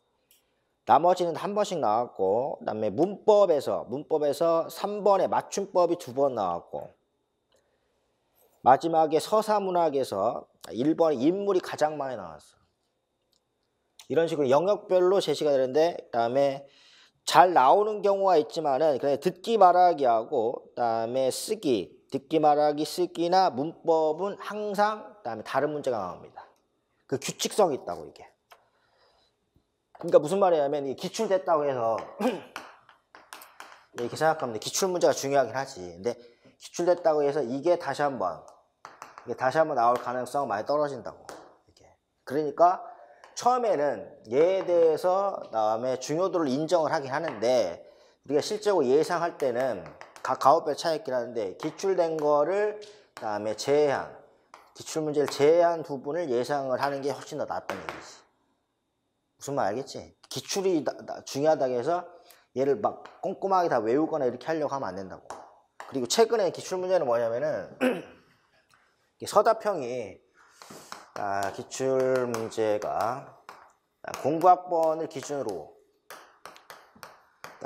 나머지는 한 번씩 나왔고, 그다음에 문법에서 3번에 맞춤법이 2번 나왔고, 마지막에 서사문학에서 1번에 인물이 가장 많이 나왔어. 이런 식으로 영역별로 제시가 되는데, 그다음에 잘 나오는 경우가 있지만은 그냥 듣기 말하기하고 그다음에 쓰기, 듣기 말하기, 쓰기나 문법은 항상 그다음에 다른 문제가 나옵니다. 그 규칙성이 있다고 이게. 그러니까 무슨 말이냐면 이 기출됐다고 해서 이렇게 생각하면 돼. 기출 문제가 중요하긴 하지. 근데 기출됐다고 해서 이게 다시 한번 나올 가능성은 많이 떨어진다고. 이게. 그러니까 처음에는 얘에 대해서 다음에 중요도를 인정을 하긴 하는데, 우리가 실제로 예상할 때는 각 과목별 차이있긴 하는데, 기출된 거를 다음에 제외한, 기출 문제를 제외한 부분을 예상을 하는 게 훨씬 더 낫다는 얘기지. 무슨 말 알겠지? 기출이 중요하다고 해서 얘를 막 꼼꼼하게 다 외우거나 이렇게 하려고 하면 안 된다고. 그리고 최근에 기출 문제는 뭐냐면은 서답형이 기출 문제가 공부학번을 기준으로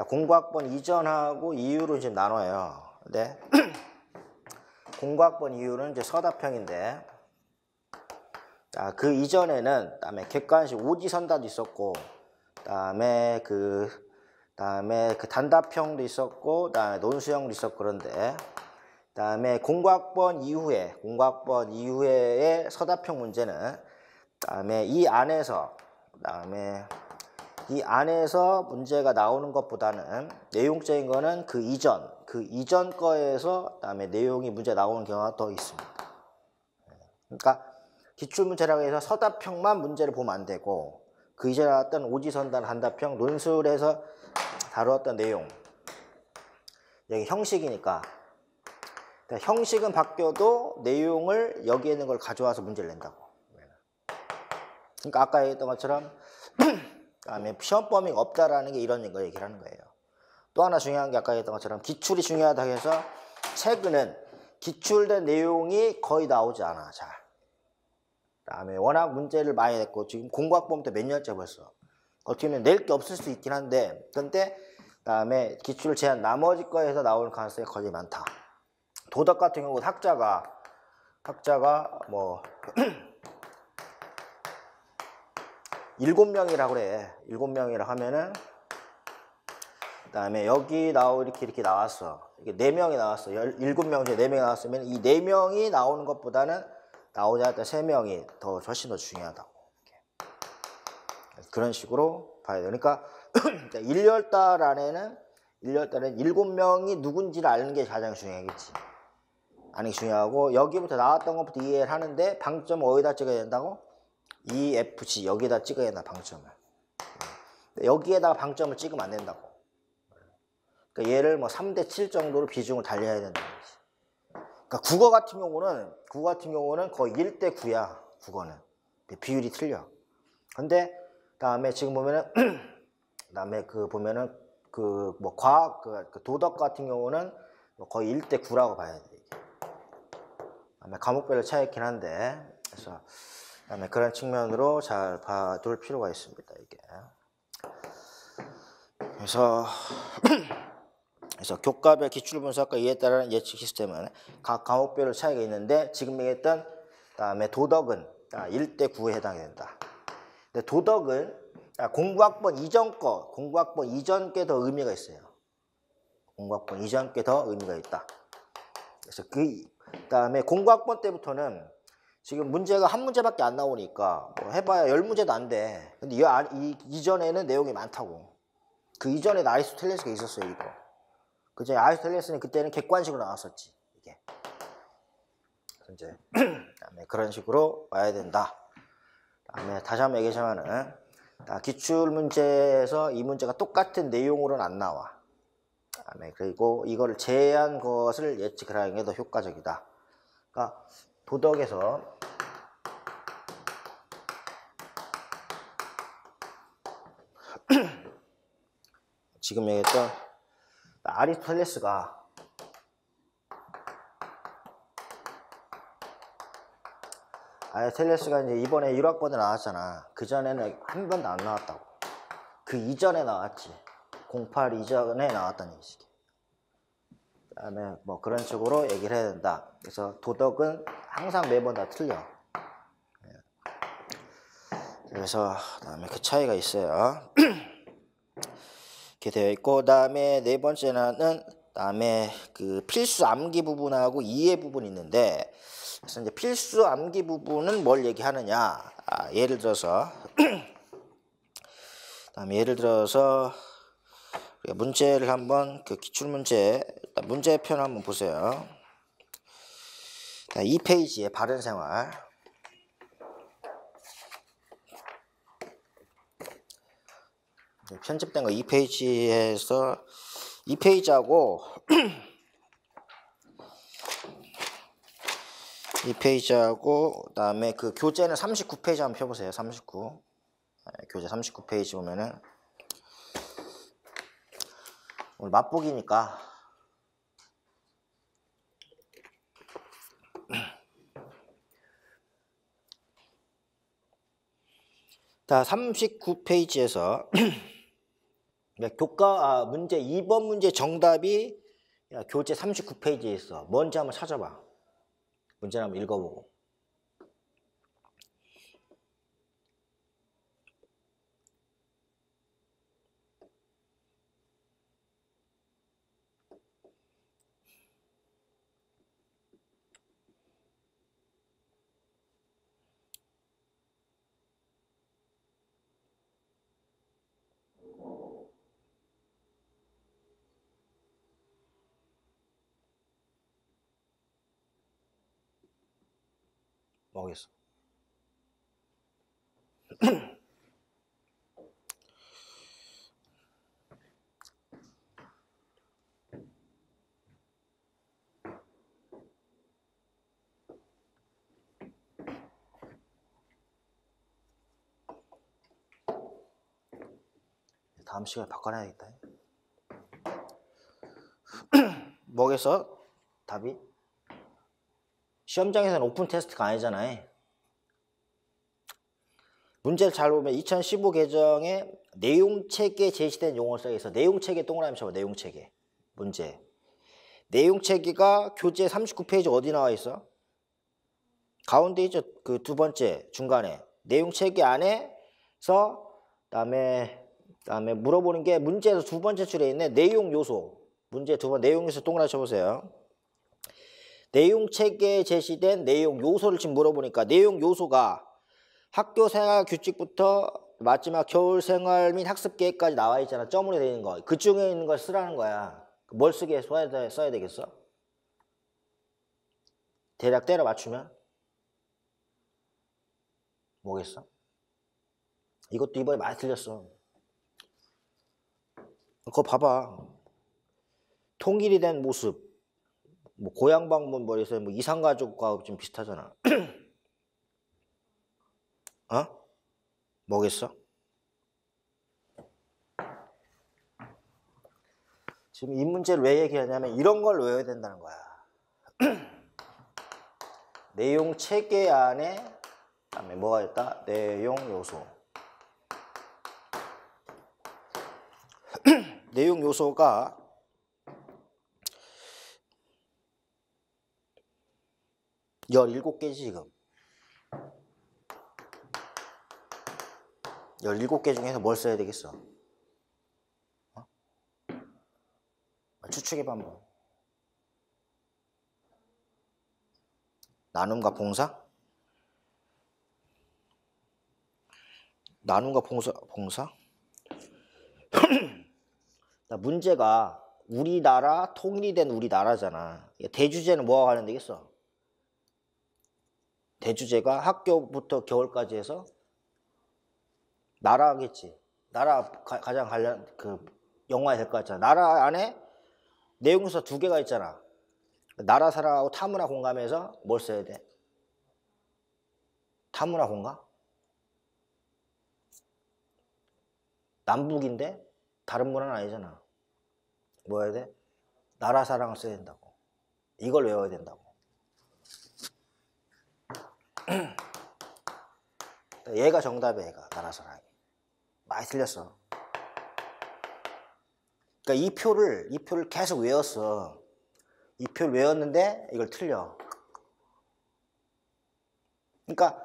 공부학번 이전하고 이후로 지금 나눠요. 근데 공부학번 이후는 이제 서답형인데, 그 이전에는 그다음에 객관식 오지선답도 있었고, 그다음에 그 단답형도 있었고, 그다음에 논술형도 있었고, 그런데 그다음에 공부학번 이후에 서답형 문제는 그다음에 이 안에서 문제가 나오는 것보다는 내용적인 거는 그 이전 거에서 그다음에 내용이 문제 나오는 경우가 더 있습니다. 그러니까 기출 문제라고 해서 서답형만 문제를 보면 안 되고, 그 이전에 나왔던 오지선답, 단답형, 논술에서 다루었던 내용, 여기 형식이니까 형식은 바뀌어도 내용을 여기에 있는 걸 가져와서 문제를 낸다고. 그러니까 아까 얘기했던 것처럼 그다음에 시험 범위가 없다라는 게 이런 거 얘기를 하는 거예요. 또 하나 중요한 게 아까 얘기했던 것처럼 기출이 중요하다고 해서 최근은 기출된 내용이 거의 나오지 않아. 잘. 그다음에 워낙 문제를 많이 냈고, 지금 공부학번부터 몇 년째 벌써 어떻게 보면 낼 게 없을 수 있긴 한데, 근데 그다음에 기출을 제한 나머지 거에서 나올 가능성이 거의 많다. 도덕 같은 경우는 학자가 뭐 7명이라고 그래. 7명이라 하면은 그다음에 여기 이렇게 나왔어. 이게 4명이 나왔어. 7명 중에 4명이 나왔으면 이 4명이 나오는 것보다는 나오지 않았던 3명이 훨씬 더 중요하다고. 그런 식으로 봐야 돼. 그러니까 1월달 안에는 7명이 누군지를 아는 게 가장 중요하겠지. 아는 게 중요하고 여기부터 나왔던 것부터 이해를 하는데 방점을 어디다 찍어야 된다고? EFG 여기다 찍어야 된다 방점을. 여기에다가 방점을 찍으면 안 된다고. 그러니까 얘를 뭐 3대 7 정도로 비중을 달려야 된다는 거지. 그러니까 국어 같은 경우는 거의 1대 9야. 국어는 비율이 틀려. 근데 다음에 지금 보면은 그다음에 보면은 뭐 과학 그 도덕 같은 경우는 거의 1대 9라고 봐야 돼. 이게. 그다음에 과목별로 차이 있긴 한데 그래서 그다음에 그런 측면으로 잘 봐둘 필요가 있습니다. 이게. 그래서 교과별 기출분석과 이에 따른 예측 시스템은 각 과목별로 차이가 있는데 지금 얘기했던 그다음에 도덕은 1대 9에 해당이 된다. 근데 도덕은 공부학번 이전 게 더 의미가 있어요. 공부학번 이전 게 더 의미가 있다. 그래서 그다음에 공부학번 때부터는 지금 문제가 한 문제밖에 안 나오니까 뭐 해봐야 10문제도 안 돼. 근데 이전에는 내용이 많다고. 그 이전에 아리스토텔레스가 있었어요, 이거. 그죠? 아리스토텔레스는 그때는 객관식으로 나왔었지, 이게. 이제 그다음에 그런 식으로 와야 된다. 그다음에 다시 한번 얘기하자면은 기출 문제에서 이 문제가 똑같은 내용으로는 안 나와. 그다음에 그리고 이거를 제외한 것을 예측하는 게 더 효과적이다. 그러니까 도덕에서 지금 얘기했던 아리스토텔레스가 이제 이번에 1학번에 나왔잖아. 그 전에는 한 번도 안 나왔다고. 그 이전에 나왔지. 08 이전에 나왔다는 얘기지. 그다음에 뭐 그런 식으로 얘기를 해야 된다. 그래서 도덕은 항상 매번 다 틀려. 그래서 그다음에 그 차이가 있어요. 이렇게 되어 있고, 그다음에 네 번째는 그다음에 그 필수 암기 부분하고 이해 부분이 있는데, 그래서 이제 필수 암기 부분은 뭘 얘기하느냐? 예를 들어서 그다음에 예를 들어서 문제를 한번 그 기출 문제편 한번 보세요. 2페이지에 바른 생활. 편집된 거 2페이지에서 2페이지하고 2페이지하고 그다음에 그 교재는 39페이지 한번 펴보세요. 39. 교재 39페이지 보면은 오늘 맛보기니까 자 39페이지에서 교과 문제 2번 문제 정답이 교재 39페이지에 있어. 뭔지 한번 찾아봐. 문제를 한번 읽어보고. 뭐겠어? 다음 시간에 바꿔놔야겠다. 뭐겠어? 답이? 시험장에서는 오픈 테스트가 아니잖아요. 문제를 잘 보면 2015 개정에 내용책에 제시된 용어를 써있어. 내용책에 동그라미 쳐봐. 내용책에. 문제. 내용책이가 교재 39페이지 어디 나와 있어? 가운데 있죠. 그 두 번째 중간에. 내용책이 안에서 그다음에 그다음에 물어보는 게 문제에서 두 번째 줄에 있는 내용 요소. 문제 두 번 내용 요소 동그라미 쳐보세요. 내용 체계에 제시된 내용 요소를 지금 물어보니까 내용 요소가 학교 생활 규칙부터 마지막 겨울 생활 및 학습 계획까지 나와 있잖아. 점으로 되어 있는 거. 그 중에 있는 걸 쓰라는 거야. 뭘 써야 되겠어? 대략 때려 맞추면? 뭐겠어? 이것도 이번에 많이 틀렸어. 그거 봐봐. 통일이 된 모습. 뭐 고향 방문 뭐 해서 뭐 이산가족과 좀 비슷하잖아. 어? 뭐겠어? 지금 이 문제를 왜 얘기하냐면 이런 걸 외워야 된다는 거야. 내용 체계 안에 그다음에 뭐가 있다? 내용 요소. 내용 요소가 열일곱 개지 지금. 17개 중에서 뭘 써야 되겠어? 어? 추측해봐 한번. 나눔과 봉사? 나눔과 봉사? 문제가 우리나라, 통일이 된 우리나라잖아. 대주제는 뭐와 관련되겠어? 대주제가 학교부터 겨울까지 해서 나라겠지. 나라 가장 관련 영화에 될 것 같잖아. 나라 안에 내용서 두 개가 있잖아. 나라 사랑하고 타문화 공감해서 뭘 써야 돼? 타문화 공감? 남북인데 다른 문화는 아니잖아. 뭐 해야 돼? 나라 사랑을 써야 된다고. 이걸 외워야 된다고. 얘가 정답이야. 얘가 나라 사랑이. 많이 틀렸어. 그러니까 이 표를 계속 외웠어. 이 표를 외웠는데 이걸 틀려. 그러니까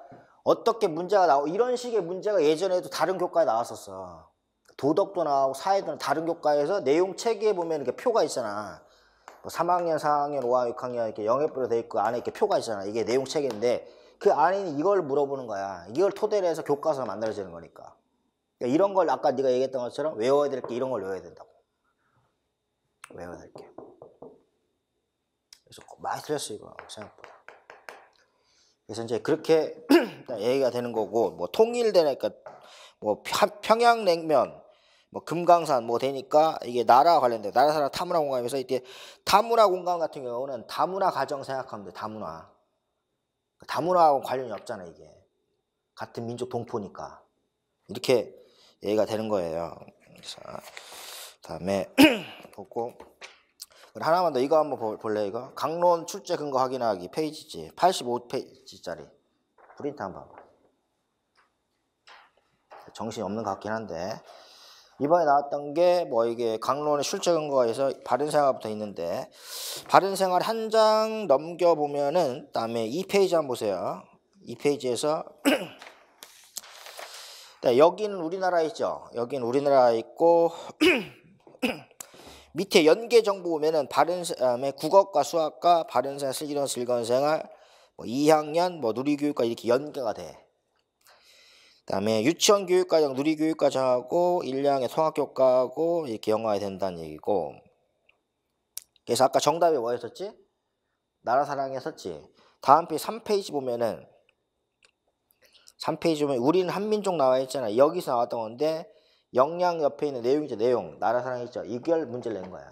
어떻게 문제가 나오고 이런 식의 문제가 예전에도 다른 교과에 나왔었어. 도덕도 나오고 사회도 다른 교과에서 내용 체계에 보면 이렇게 표가 있잖아. 뭐 3학년, 4학년, 5학년, 6학년 이렇게 영역별로 돼 있고 안에 이렇게 표가 있잖아. 이게 내용 체계인데 그 안에 이걸 물어보는 거야. 이걸 토대로 해서 교과서가 만들어지는 거니까. 그러니까 이런 걸 아까 네가 얘기했던 것처럼 외워야 될 게 이런 걸 외워야 된다고. 외워야 될 게. 그래서 많이 틀렸어 이거 생각보다. 그래서 이제 그렇게 얘기가 되는 거고 뭐 통일되니까 뭐 평양냉면 뭐 금강산 뭐 되니까 이게 나라 관련돼. 나라 사랑 타문화 공감에서 이때 타문화 공감 같은 경우는 다문화 가정 생각하면 돼. 다문화. 다문화하고 관련이 없잖아 이게. 같은 민족 동포니까. 이렇게 얘기가 되는 거예요. 자, 다음에 보고 하나만 더 이거 한번 볼래 이거? 강론 출제 근거 확인하기 페이지지 85페이지짜리 프린트 한번 봐봐. 정신이 없는 것 같긴 한데 이번에 나왔던 게 뭐 이게 강론의 출제 근거에서 바른생활부터 있는데 바른생활 한 장 넘겨보면은 그다음에 2페이지 한번 보세요. 2페이지에서 여기는 우리나라 있죠. 여기는 우리나라 있고 밑에 연계 정보 보면은 바른생활 국어과 수학과 바른생활 슬기로운 즐거운 생활 뭐 2학년 뭐 누리교육과 이렇게 연계가 돼. 그다음에 유치원 교육과정 누리교육과정하고 1학년 통합교과하고 이렇게 연관이 된다는 얘기고. 그래서 아까 정답이 뭐였었지? 나라사랑이었었지. 다음 페이지 3페이지 보면은 3페이지 보면 우리는 한민족 나와 있잖아. 여기서 나왔던 건데 영양 옆에 있는 내용이죠. 내용. 나라사랑 있죠. 이걸 문제를 낸 거야.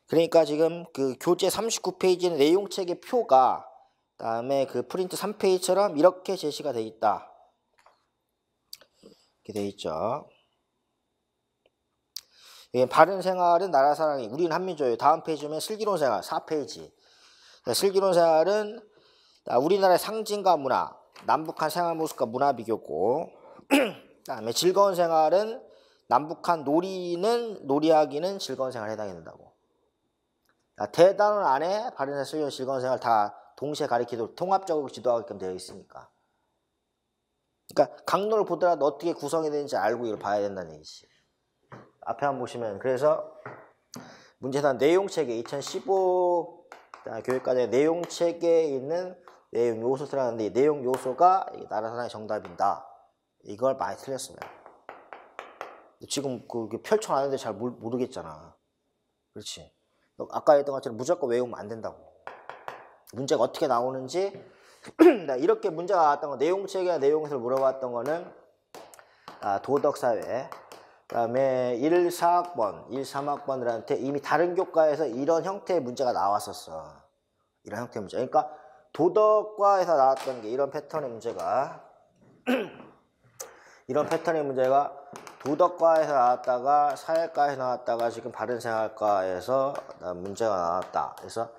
그러니까 지금 그 교재 39페이지는 내용책의 표가 그다음에 그 프린트 3페이지처럼 이렇게 제시가 돼 있다. 이렇게 돼 있죠. 바른생활은 나라사랑이 우리는 한민족이에요. 다음 페이지 보면 슬기로운 생활 4페이지. 슬기로운 생활은 우리나라의 상징과 문화, 남북한 생활 모습과 문화 비교고 그다음에 즐거운 생활은 남북한 놀이하기는 즐거운 생활에 해당이 된다고. 대단원 안에 바른생활, 슬기로운 즐거운 생활 다 동시에 가리키도록 통합적으로 지도하게끔 되어 있으니까. 그러니까 강론을 보더라도 어떻게 구성이 되는지 알고 이걸 봐야 된다는 얘기지. 앞에 한번 보시면 그래서 문제산 내용체계 2015 교육과정의 내용체계에 있는 내용 요소라는데 이 내용 요소가 나라사랑의 정답이다. 이걸 많이 틀렸습니다. 지금 그 펼쳐놨는데 잘 모르겠잖아. 그렇지. 아까 했던 것처럼 무조건 외우면 안 된다고. 문제가 어떻게 나오는지 이렇게 문제가 나왔던 거 내용체계와 내용에서 물어봤던 거는 도덕사회 그다음에 1, 4학번, 1, 3학번들한테 이미 다른 교과에서 이런 형태의 문제가 나왔었어. 이런 형태의 문제. 그러니까 도덕과에서 나왔던 게 이런 패턴의 문제가 이런 패턴의 문제가 도덕과에서 나왔다가 사회과에서 나왔다가 지금 바른생활과에서 문제가 나왔다. 그래서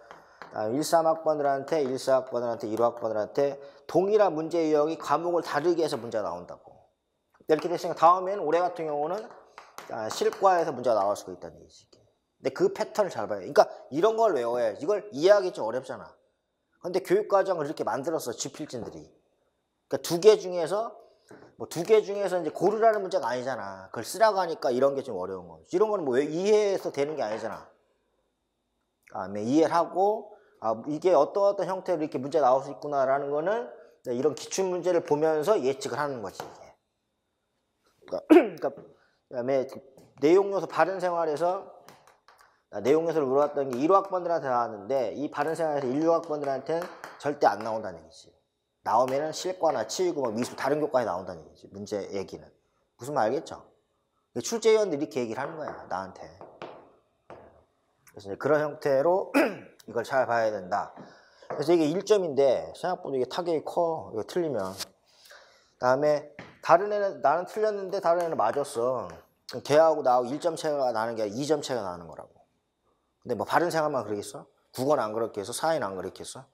1, 3학번들한테 1, 4학번들한테 1, 5학번들한테 동일한 문제 유형이 과목을 다르게 해서 문제가 나온다고. 이렇게 됐으니까 다음에는 올해 같은 경우는 실과에서 문제가 나올 수가 있다는 얘기지. 근데 그 패턴을 잘 봐요. 그러니까 이런 걸 외워야지. 이걸 이해하기 좀 어렵잖아. 근데 교육과정을 이렇게 만들었어. 지필진들이. 그러니까 두 개 중에서 이제 고르라는 문제가 아니잖아. 그걸 쓰라고 하니까 이런 게 좀 어려운 거지. 이런 거는 뭐 이해해서 되는 게 아니잖아. 이해를 하고 이게 어떤 형태로 이렇게 문제 나올 수 있구나라는 거는 이런 기출 문제를 보면서 예측을 하는 거지. 그러니까 그다음에 내용 요소 바른 생활에서 내용 요소를 물어봤던 게 1호학번들한테 나왔는데 이 바른 생활에서 1, 6학번들한테는 절대 안 나온다는 얘기지. 나오면은 실과나 치유고 미술 다른 교과에 나온다는 얘기지. 문제 얘기는. 무슨 말 알겠죠? 출제위원들이 이렇게 얘기를 하는 거야. 나한테. 그래서 이제 그런 형태로 이걸 잘 봐야 된다. 그래서 이게 1점인데 생각보다 이게 타격이 커. 이거 틀리면. 그다음에 다른 애는 나는 틀렸는데 다른 애는 맞았어. 걔하고 나하고 1점 차이가 나는 게 아니라 2점 차이가 나는 거라고. 근데 뭐 바른 생활만 그러겠어? 국어는 안 그렇게 해서 사회는 안 그렇게 해서?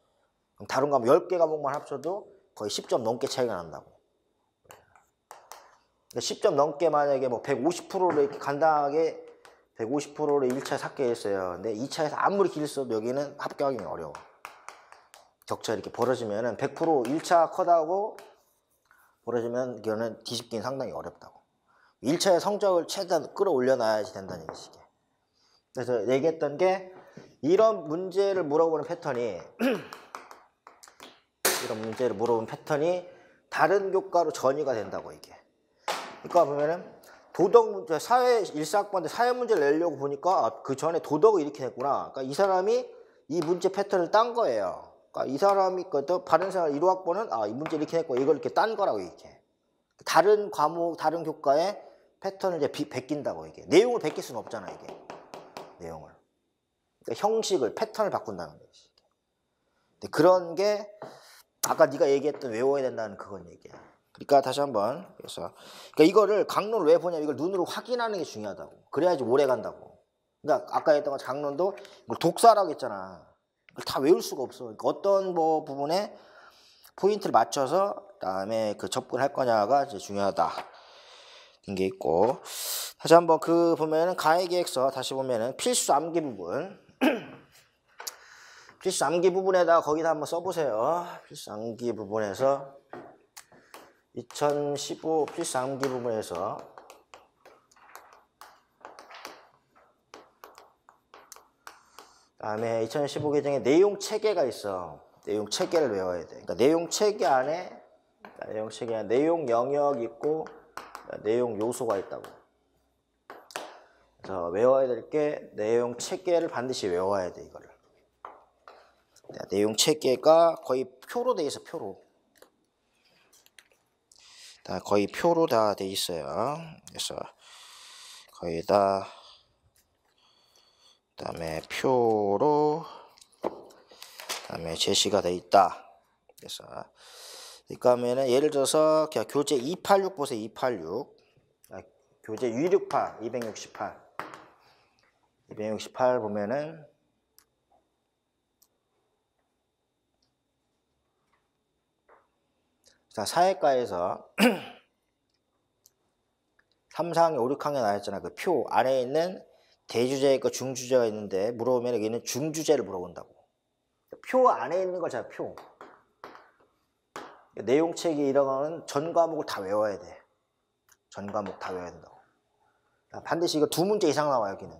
그럼 다른 과목 10개 과목만 합쳐도 거의 10점 넘게 차이가 난다고. 10점 넘게 만약에 뭐 150%를 이렇게 간단하게 150%를 1차에 삭제했어요. 근데 2차에서 아무리 길 써도 여기는 합격하기 어려워. 격차 이렇게 벌어지면은 100% 1차 컷하고 벌어지면 이거는 뒤집기는 상당히 어렵다고. 1차의 성적을 최대한 끌어올려놔야지 된다는 얘기지. 그래서 얘기했던 게 이런 문제를 물어보는 패턴이 다른 교과로 전이가 된다고 이게. 그러니까 보면은 도덕 문제, 사회 1사학번인데 사회 문제를 내려고 보니까 그 전에 도덕을 이렇게 냈구나. 그러니까 이 사람이 이 문제 패턴을 딴 거예요. 그러니까 이 사람이 바른 생활 1호학번은 이 문제 이렇게 냈고 이걸 이렇게 딴 거라고 이렇게. 다른 과목, 다른 교과의 패턴을 이제 베낀다고 이게. 내용을 베낄 수는 없잖아 이게. 내용을. 그러니까 형식을, 패턴을 바꾼다는 거지. 근데 그런 게 아까 네가 얘기했던 외워야 된다는 그건 얘기야. 그러니까 다시 한번 그래서 그러니까 이거를 강론을 왜 보냐면 이걸 눈으로 확인하는 게 중요하다고. 그래야지 오래 간다고. 그러니까 아까 했던 거 강론도 이걸 독사라고 했잖아. 그걸 다 외울 수가 없어. 그러니까 어떤 뭐 부분에 포인트를 맞춰서 그다음에 그 접근할 거냐가 이제 중요하다. 이런 게 있고 다시 한번 그 보면은 가해계획서 다시 보면은 필수 암기 부분. 필수 암기 부분에다 거기다 한번 써보세요. 필수 암기 부분에서 2015 필수 암기 부분에서 다음에 2015 개정에 내용 체계가 있어. 내용 체계를 외워야 돼. 그러니까 내용 체계 안에 내용 영역 있고 내용 요소가 있다고. 그래서 외워야 될 게 내용 체계를 반드시 외워야 돼 이거를. 내용 체계가 거의 표로 돼 있어 표로. 다 거의 표로 다 돼 있어요. 그래서 거의 다 그다음에 표로 그다음에 제시가 돼 있다. 그래서 그러니까 하면은 예를 들어서 교재 286 보세요. 286 교재 268 268 보면은 자 사회과에서 3, 4학년, 5, 6학년 나왔잖아. 그 표 안에 있는 대주제 있고 중주제가 있는데 물어보면 여기는 중주제를 물어본다고. 표 안에 있는 걸 잘 표. 내용책이 이런 거는 전 과목을 다 외워야 돼. 전 과목 다 외워야 된다고. 반드시 이거 2문제 이상 나와 여기는.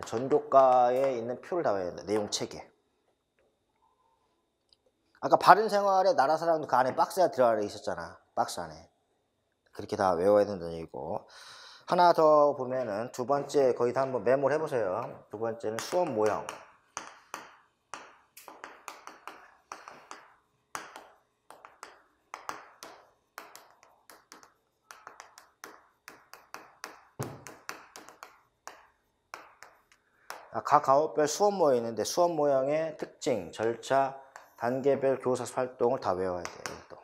전교과에 있는 표를 다 외워야 돼. 내용책에. 아까 바른생활의 나라사랑도 그 안에 박스에 들어가 있었잖아. 박스 안에. 그렇게 다 외워야 된다는 얘기고. 하나 더 보면은 두 번째 거기다 한번 메모를 해보세요. 두 번째는 수업 모형. 각 과목별 수업 모형이 있는데 수업 모형의 특징, 절차, 단계별 교사 활동을 다 외워야 돼요. 또.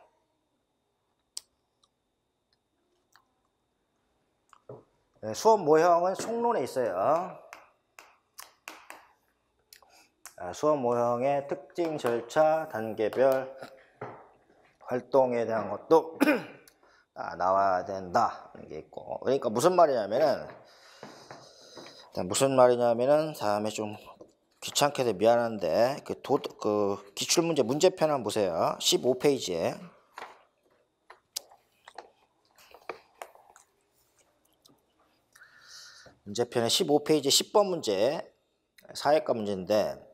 네, 수업 모형은 총론에 있어요. 수업 모형의 특징, 절차, 단계별 활동에 대한 것도 나와야 된다. 이런 게 있고. 그러니까 무슨 말이냐면은 다음에 좀 귀찮게 돼 미안한데 그 기출문제 문제편 한번 보세요. 15페이지에 문제편의 15페이지 10번 문제 사회과 문제인데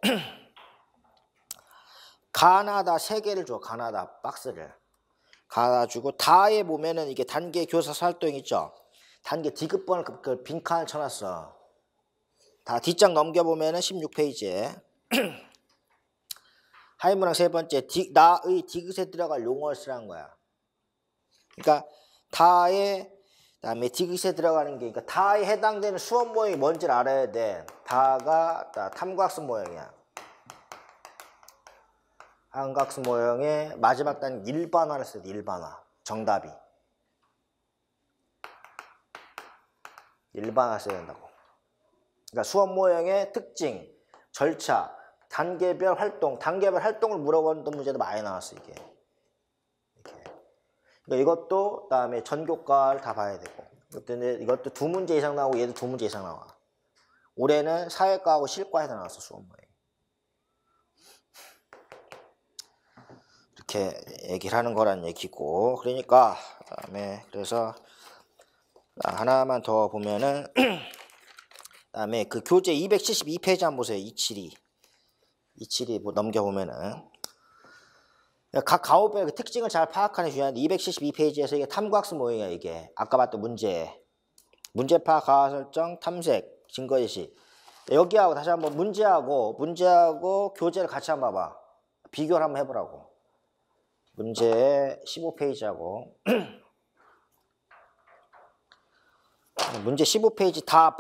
가나다 3개를 줘. 가나다 박스를 가나다 주고 다에 보면은 이게 단계 교사 활동 있죠. 단계 디귿번을 그 빈칸을 쳐놨어. 다 뒷장 넘겨보면은 16페이지에 하이문항 세 번째 나의 디귿에 들어갈 용어를 쓰라는 거야. 그러니까 다에 그다음에 디귿에 들어가는 게 그러니까 다에 해당되는 수업 모형이 뭔지를 알아야 돼. 다가 탐구학습 모형이야. 탐구학습 모형의 마지막 단계 일반화를 써야 돼. 일반화. 정답이. 일반화 써야 된다고. 그러니까 수업 모형의 특징, 절차, 단계별 활동을 물어보는 문제도 많이 나왔어 이게. 이렇게. 그러니까 이것도 그다음에 전교과를 다 봐야 되고. 이것도 2문제 이상 나오고 얘도 2문제 이상 나와. 올해는 사회과하고 실과에서 나왔어 수업 모형. 이렇게 얘기를 하는 거란 얘기고. 그러니까 그다음에 그래서 하나만 더 보면은. 그다음에 그 교재 272페이지 한번 보세요. 272 뭐 넘겨보면은 각 과목별 그 특징을 잘 파악하는 게 중요한데 272페이지에서 이게 탐구학습 모형이야 이게. 아까 봤던 문제 파악, 가화 설정, 탐색, 증거 제시. 여기하고 다시 한번 문제하고 교재를 같이 한번 봐봐. 비교를 한번 해보라고. 문제 15페이지하고 문제 15페이지 다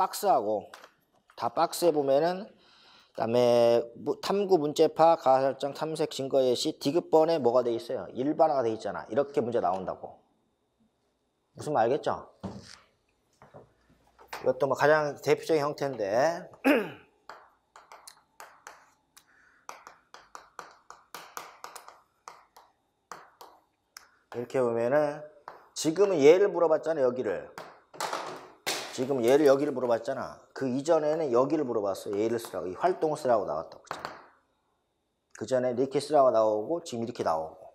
박스에 보면은 그다음에 탐구 문제파 가화 설정 탐색 증거 제시 디귿번에 뭐가 돼 있어요? 일반화가 돼 있잖아. 이렇게 문제 나온다고. 무슨 말 알겠죠? 이것도 뭐 가장 대표적인 형태인데 이렇게 보면은 지금은 얘를 물어봤잖아. 지금 얘를 여기를 물어봤잖아. 그 이전에는 여기를 물어봤어. 얘를 쓰라고. 이 활동을 쓰라고 나왔다고. 그 전에 이렇게 쓰라고 나오고 지금 이렇게 나오고.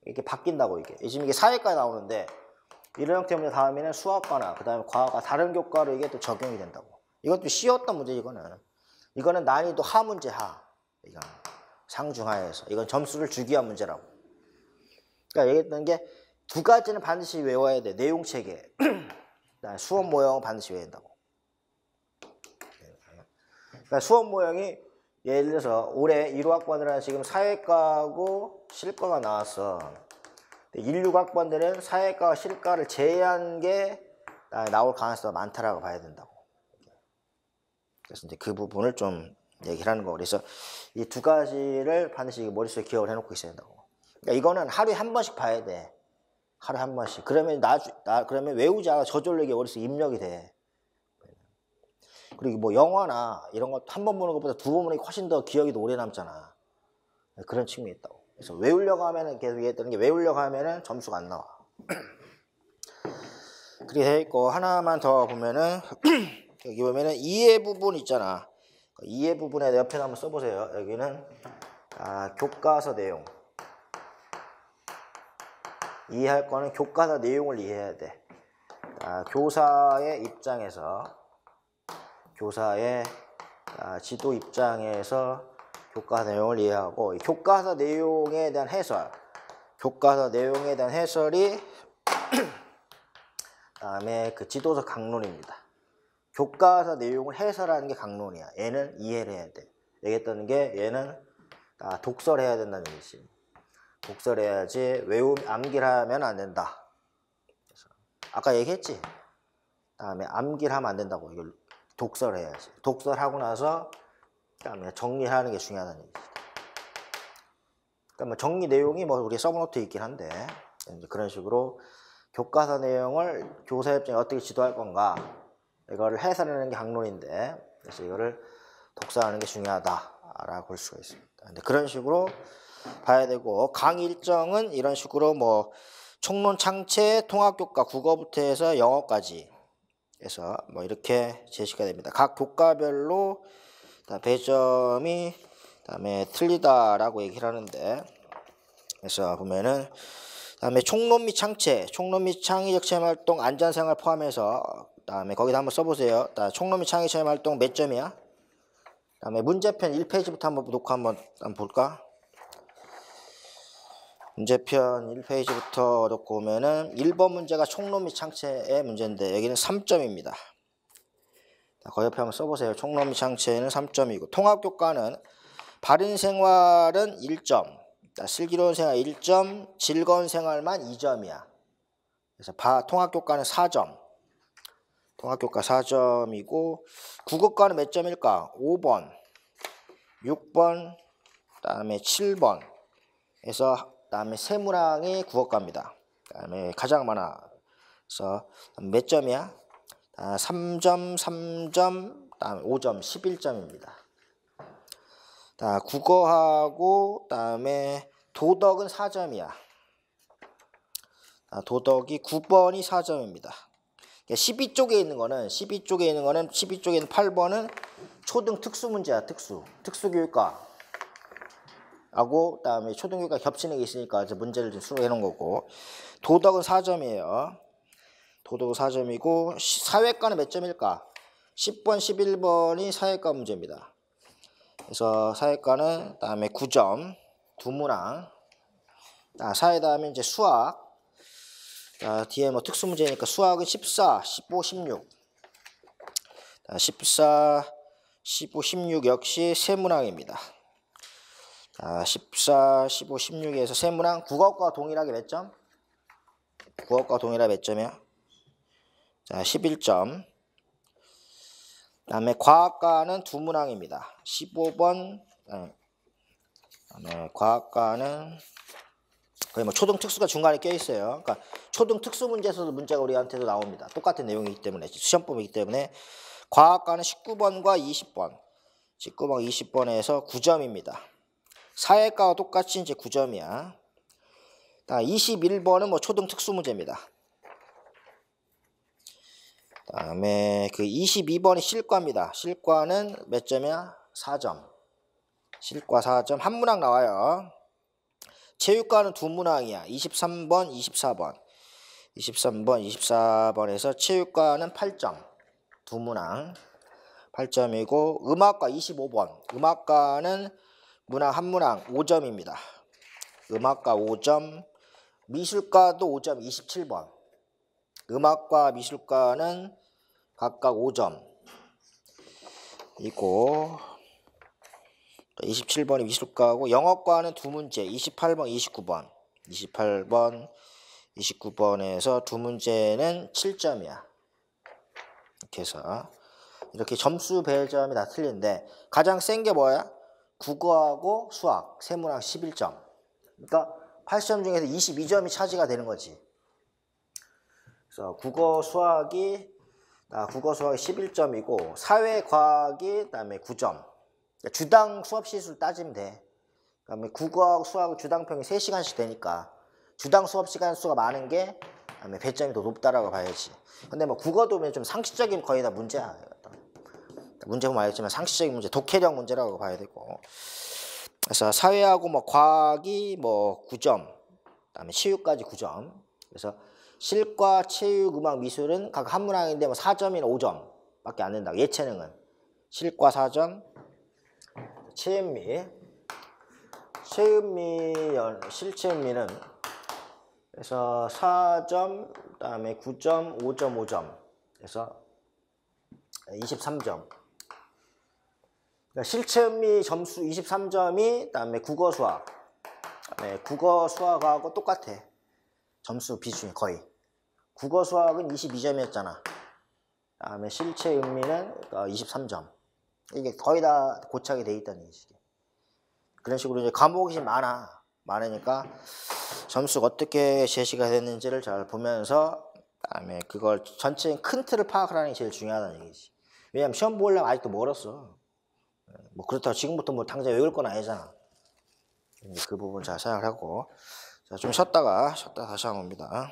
이렇게 바뀐다고 이게. 지금 이게 사회과에 나오는데 이런 형태 문제 다음에는 수학과나 그다음에 과학과 다른 교과로 이게 또 적용이 된다고. 이것도 쉬웠던 문제 이거는. 이거는 난이도 하 문제 하. 이건 상중하에서. 이건 점수를 주기 위한 문제라고. 그러니까 얘기했던 게 2가지는 반드시 외워야 돼. 내용체계. 수업 모형은 반드시 외워야 된다고. 그러니까 수업 모형이 예를 들어서 올해 1호학번들은 지금 사회과하고 실과가 나왔어. 1, 6학번들은 사회과와 실과를 제외한 게 나올 가능성이 많다라고 봐야 된다고. 그래서 이제 그 부분을 좀 얘기를 하는 거. 그래서 이 2가지를 반드시 머릿속에 기억을 해놓고 있어야 된다고. 그러니까 이거는 하루에 한 번씩 봐야 돼. 하루에 한 번씩. 그러면 그러면 외우지 않아 저절로 이게 머릿속에 입력이 돼. 그리고 뭐 영화나 이런 거 한 번 보는 것보다 2번 보는 게 훨씬 더 기억이 더 오래 남잖아. 그런 측면이 있다고. 그래서 외우려고 하면은 계속 얘기했던 게 외우려고 하면은 점수가 안 나와. 그렇게 돼 있고 하나만 더 보면은 여기 보면은 이해 부분 있잖아. 이해 부분에 옆에 한번 써보세요. 여기는 교과서 내용. 이해할 거는 교과서 내용을 이해해야 돼. 교사의 입장에서, 교사의 지도 입장에서 교과서 내용을 이해하고, 교과서 내용에 대한 해설, 교과서 내용에 대한 해설이 그다음에 그 지도서 강론입니다. 교과서 내용을 해설하는 게 강론이야. 얘는 이해를 해야 돼. 얘기했던 게 얘는 독서를 해야 된다는 얘기지. 독서를 해야지 암기를 하면 안 된다. 그래서 아까 얘기했지. 그다음에 암기를 하면 안 된다고. 이걸 독서를 해야지. 독서를 하고 나서 그다음에 정리하는 게 중요하다는 얘기지. 그러니까 뭐 정리 내용이 뭐 우리 서브노트에 있긴 한데 이제 그런 식으로 교과서 내용을 교사 입장에 어떻게 지도할 건가 이거를 해설하는 게 강론인데 그래서 이거를 독서하는 게 중요하다라고 볼 수가 있습니다. 근데 그런 식으로 봐야 되고 강의 일정은 이런 식으로 뭐 총론 창체 통합교과 국어부터 해서 영어까지 해서 뭐 이렇게 제시가 됩니다. 각 교과별로 배점이 그다음에 틀리다라고 얘기를 하는데 그래서 보면은 그다음에 총론 및 창체, 총론 및 창의적 체험활동 안전생활 포함해서 그다음에 거기다 한번 써보세요. 총론 및 창의 체험활동 몇 점이야? 그다음에 문제편 1페이지부터 한번 놓고 한번 볼까? 문제편 1페이지부터 놓고 오면은 1번 문제가 총론 및 창체의 문제인데 여기는 3점입니다. 거기 옆에 한번 써보세요. 총론 및 창체는 3점이고 통합교과는 바른 생활은 1점, 슬기로운 생활 1점, 즐거운 생활만 2점이야. 그래서 통합교과는 4점. 통합교과 4점이고 국어과는 몇 점일까? 5번, 6번, 그다음에 7번. 그래서 그다음에 세문항이 국어과입니다. 그다음에 가장 많아. 그래서 몇 점이야? 3점, 3점, 그다음에 5점, 11점입니다. 국어하고 그다음에 도덕은 4점이야. 도덕이 9번이 4점입니다. 12쪽에 있는 거는 12쪽에 있는 8번은 초등 특수 문제야. 특수교육과 하고 그다음에 초등교육과 겹치는 게 있으니까 이제 문제를 좀 수록해 놓은 거고 도덕은 4점이에요. 도덕은 4점이고 사회과는 몇 점일까? 10번, 11번이 사회과 문제입니다. 그래서 사회과는 그다음에 9점, 두 문항. 사회 다음에 이제 수학. 뒤에 뭐 특수 문제니까 수학은 14, 15, 16. 14, 15, 16 역시 세 문항입니다. 14, 15, 16에서 세 문항. 국어과 동일하게 몇 점? 국어과 동일하게 몇 점이야? 11점. 그다음에 과학과는 두 문항입니다. 15번. 과학과는 거의 뭐 초등 특수가 중간에 껴 있어요. 그러니까 초등 특수 문제에서도 문제가 우리한테도 나옵니다. 똑같은 내용이기 때문에 시험범이기 때문에 과학과는 19번과 20번. 19번, 20번에서 9점입니다. 사회과와 똑같이 이제 9점이야. 21번은 뭐 초등 특수 문제입니다. 그다음에 그 22번이 실과입니다. 실과는 몇 점이야? 4점. 실과 4점. 한 문항 나와요. 체육과는 두 문항이야. 23번, 24번. 23번, 24번에서 체육과는 8점. 두 문항. 8점이고 음악과 25번. 음악과는 문항 한 문항 5점입니다. 음악과 5점. 미술과도 5점 27번. 음악과 미술과는 각각 5점. 이고 27번이 미술과고 영어과는 두 문제 28번, 29번. 28번, 29번에서 두 문제는 7점이야. 이렇게 해서 이렇게 점수 배점이 다 틀린데 가장 센 게 뭐야? 국어하고 수학 세 문항 11점. 그러니까 8점 중에서 22점이 차지가 되는 거지. 그래서 국어 수학이 11점이고 사회과학이 그다음에 9점. 주당 수업 시수를 따지면 돼. 그다음에 국어하고 수학은 주당평이 3시간씩 되니까 주당 수업 시간 수가 많은 게 그다음에 배점이 더 높다라고 봐야지. 근데 뭐 국어도 좀 상식적인 거의 다 문제야. 문제 보면 알겠지만 상식적인 문제, 독해력 문제라고 봐야 되고. 그래서 사회하고 뭐 과학이 뭐 9점, 그다음에 체육까지 9점. 그래서 실과 체육, 음악, 미술은 각 한 문항인데 뭐 4점이나 5점밖에 안 된다고. 예체능은 실과 4점, 체음미, 실체음미는 그래서 4점, 그다음에 9점, 5점, 5점, 그래서 23점. 그러니까 실체음미 점수 23점이 그다음에 국어 수학, 국어 수학하고 똑같아. 점수 비중이 거의. 국어 수학은 22점이었잖아. 그다음에 실체음미는 23점. 이게 거의 다 고착이 돼 있다는 얘기지. 그런 식으로 이제 과목이 많으니까 점수가 어떻게 제시가 됐는지를 잘 보면서 그다음에 그걸 전체적인 큰 틀을 파악하는 게 제일 중요하다는 얘기지. 왜냐면 시험 보려면 아직도 멀었어. 뭐 그렇다고 지금부터 뭐 당장 외울 건 아니잖아. 그 부분 잘 생각을 하고 자, 좀 쉬었다가 다시 한번 봅니다.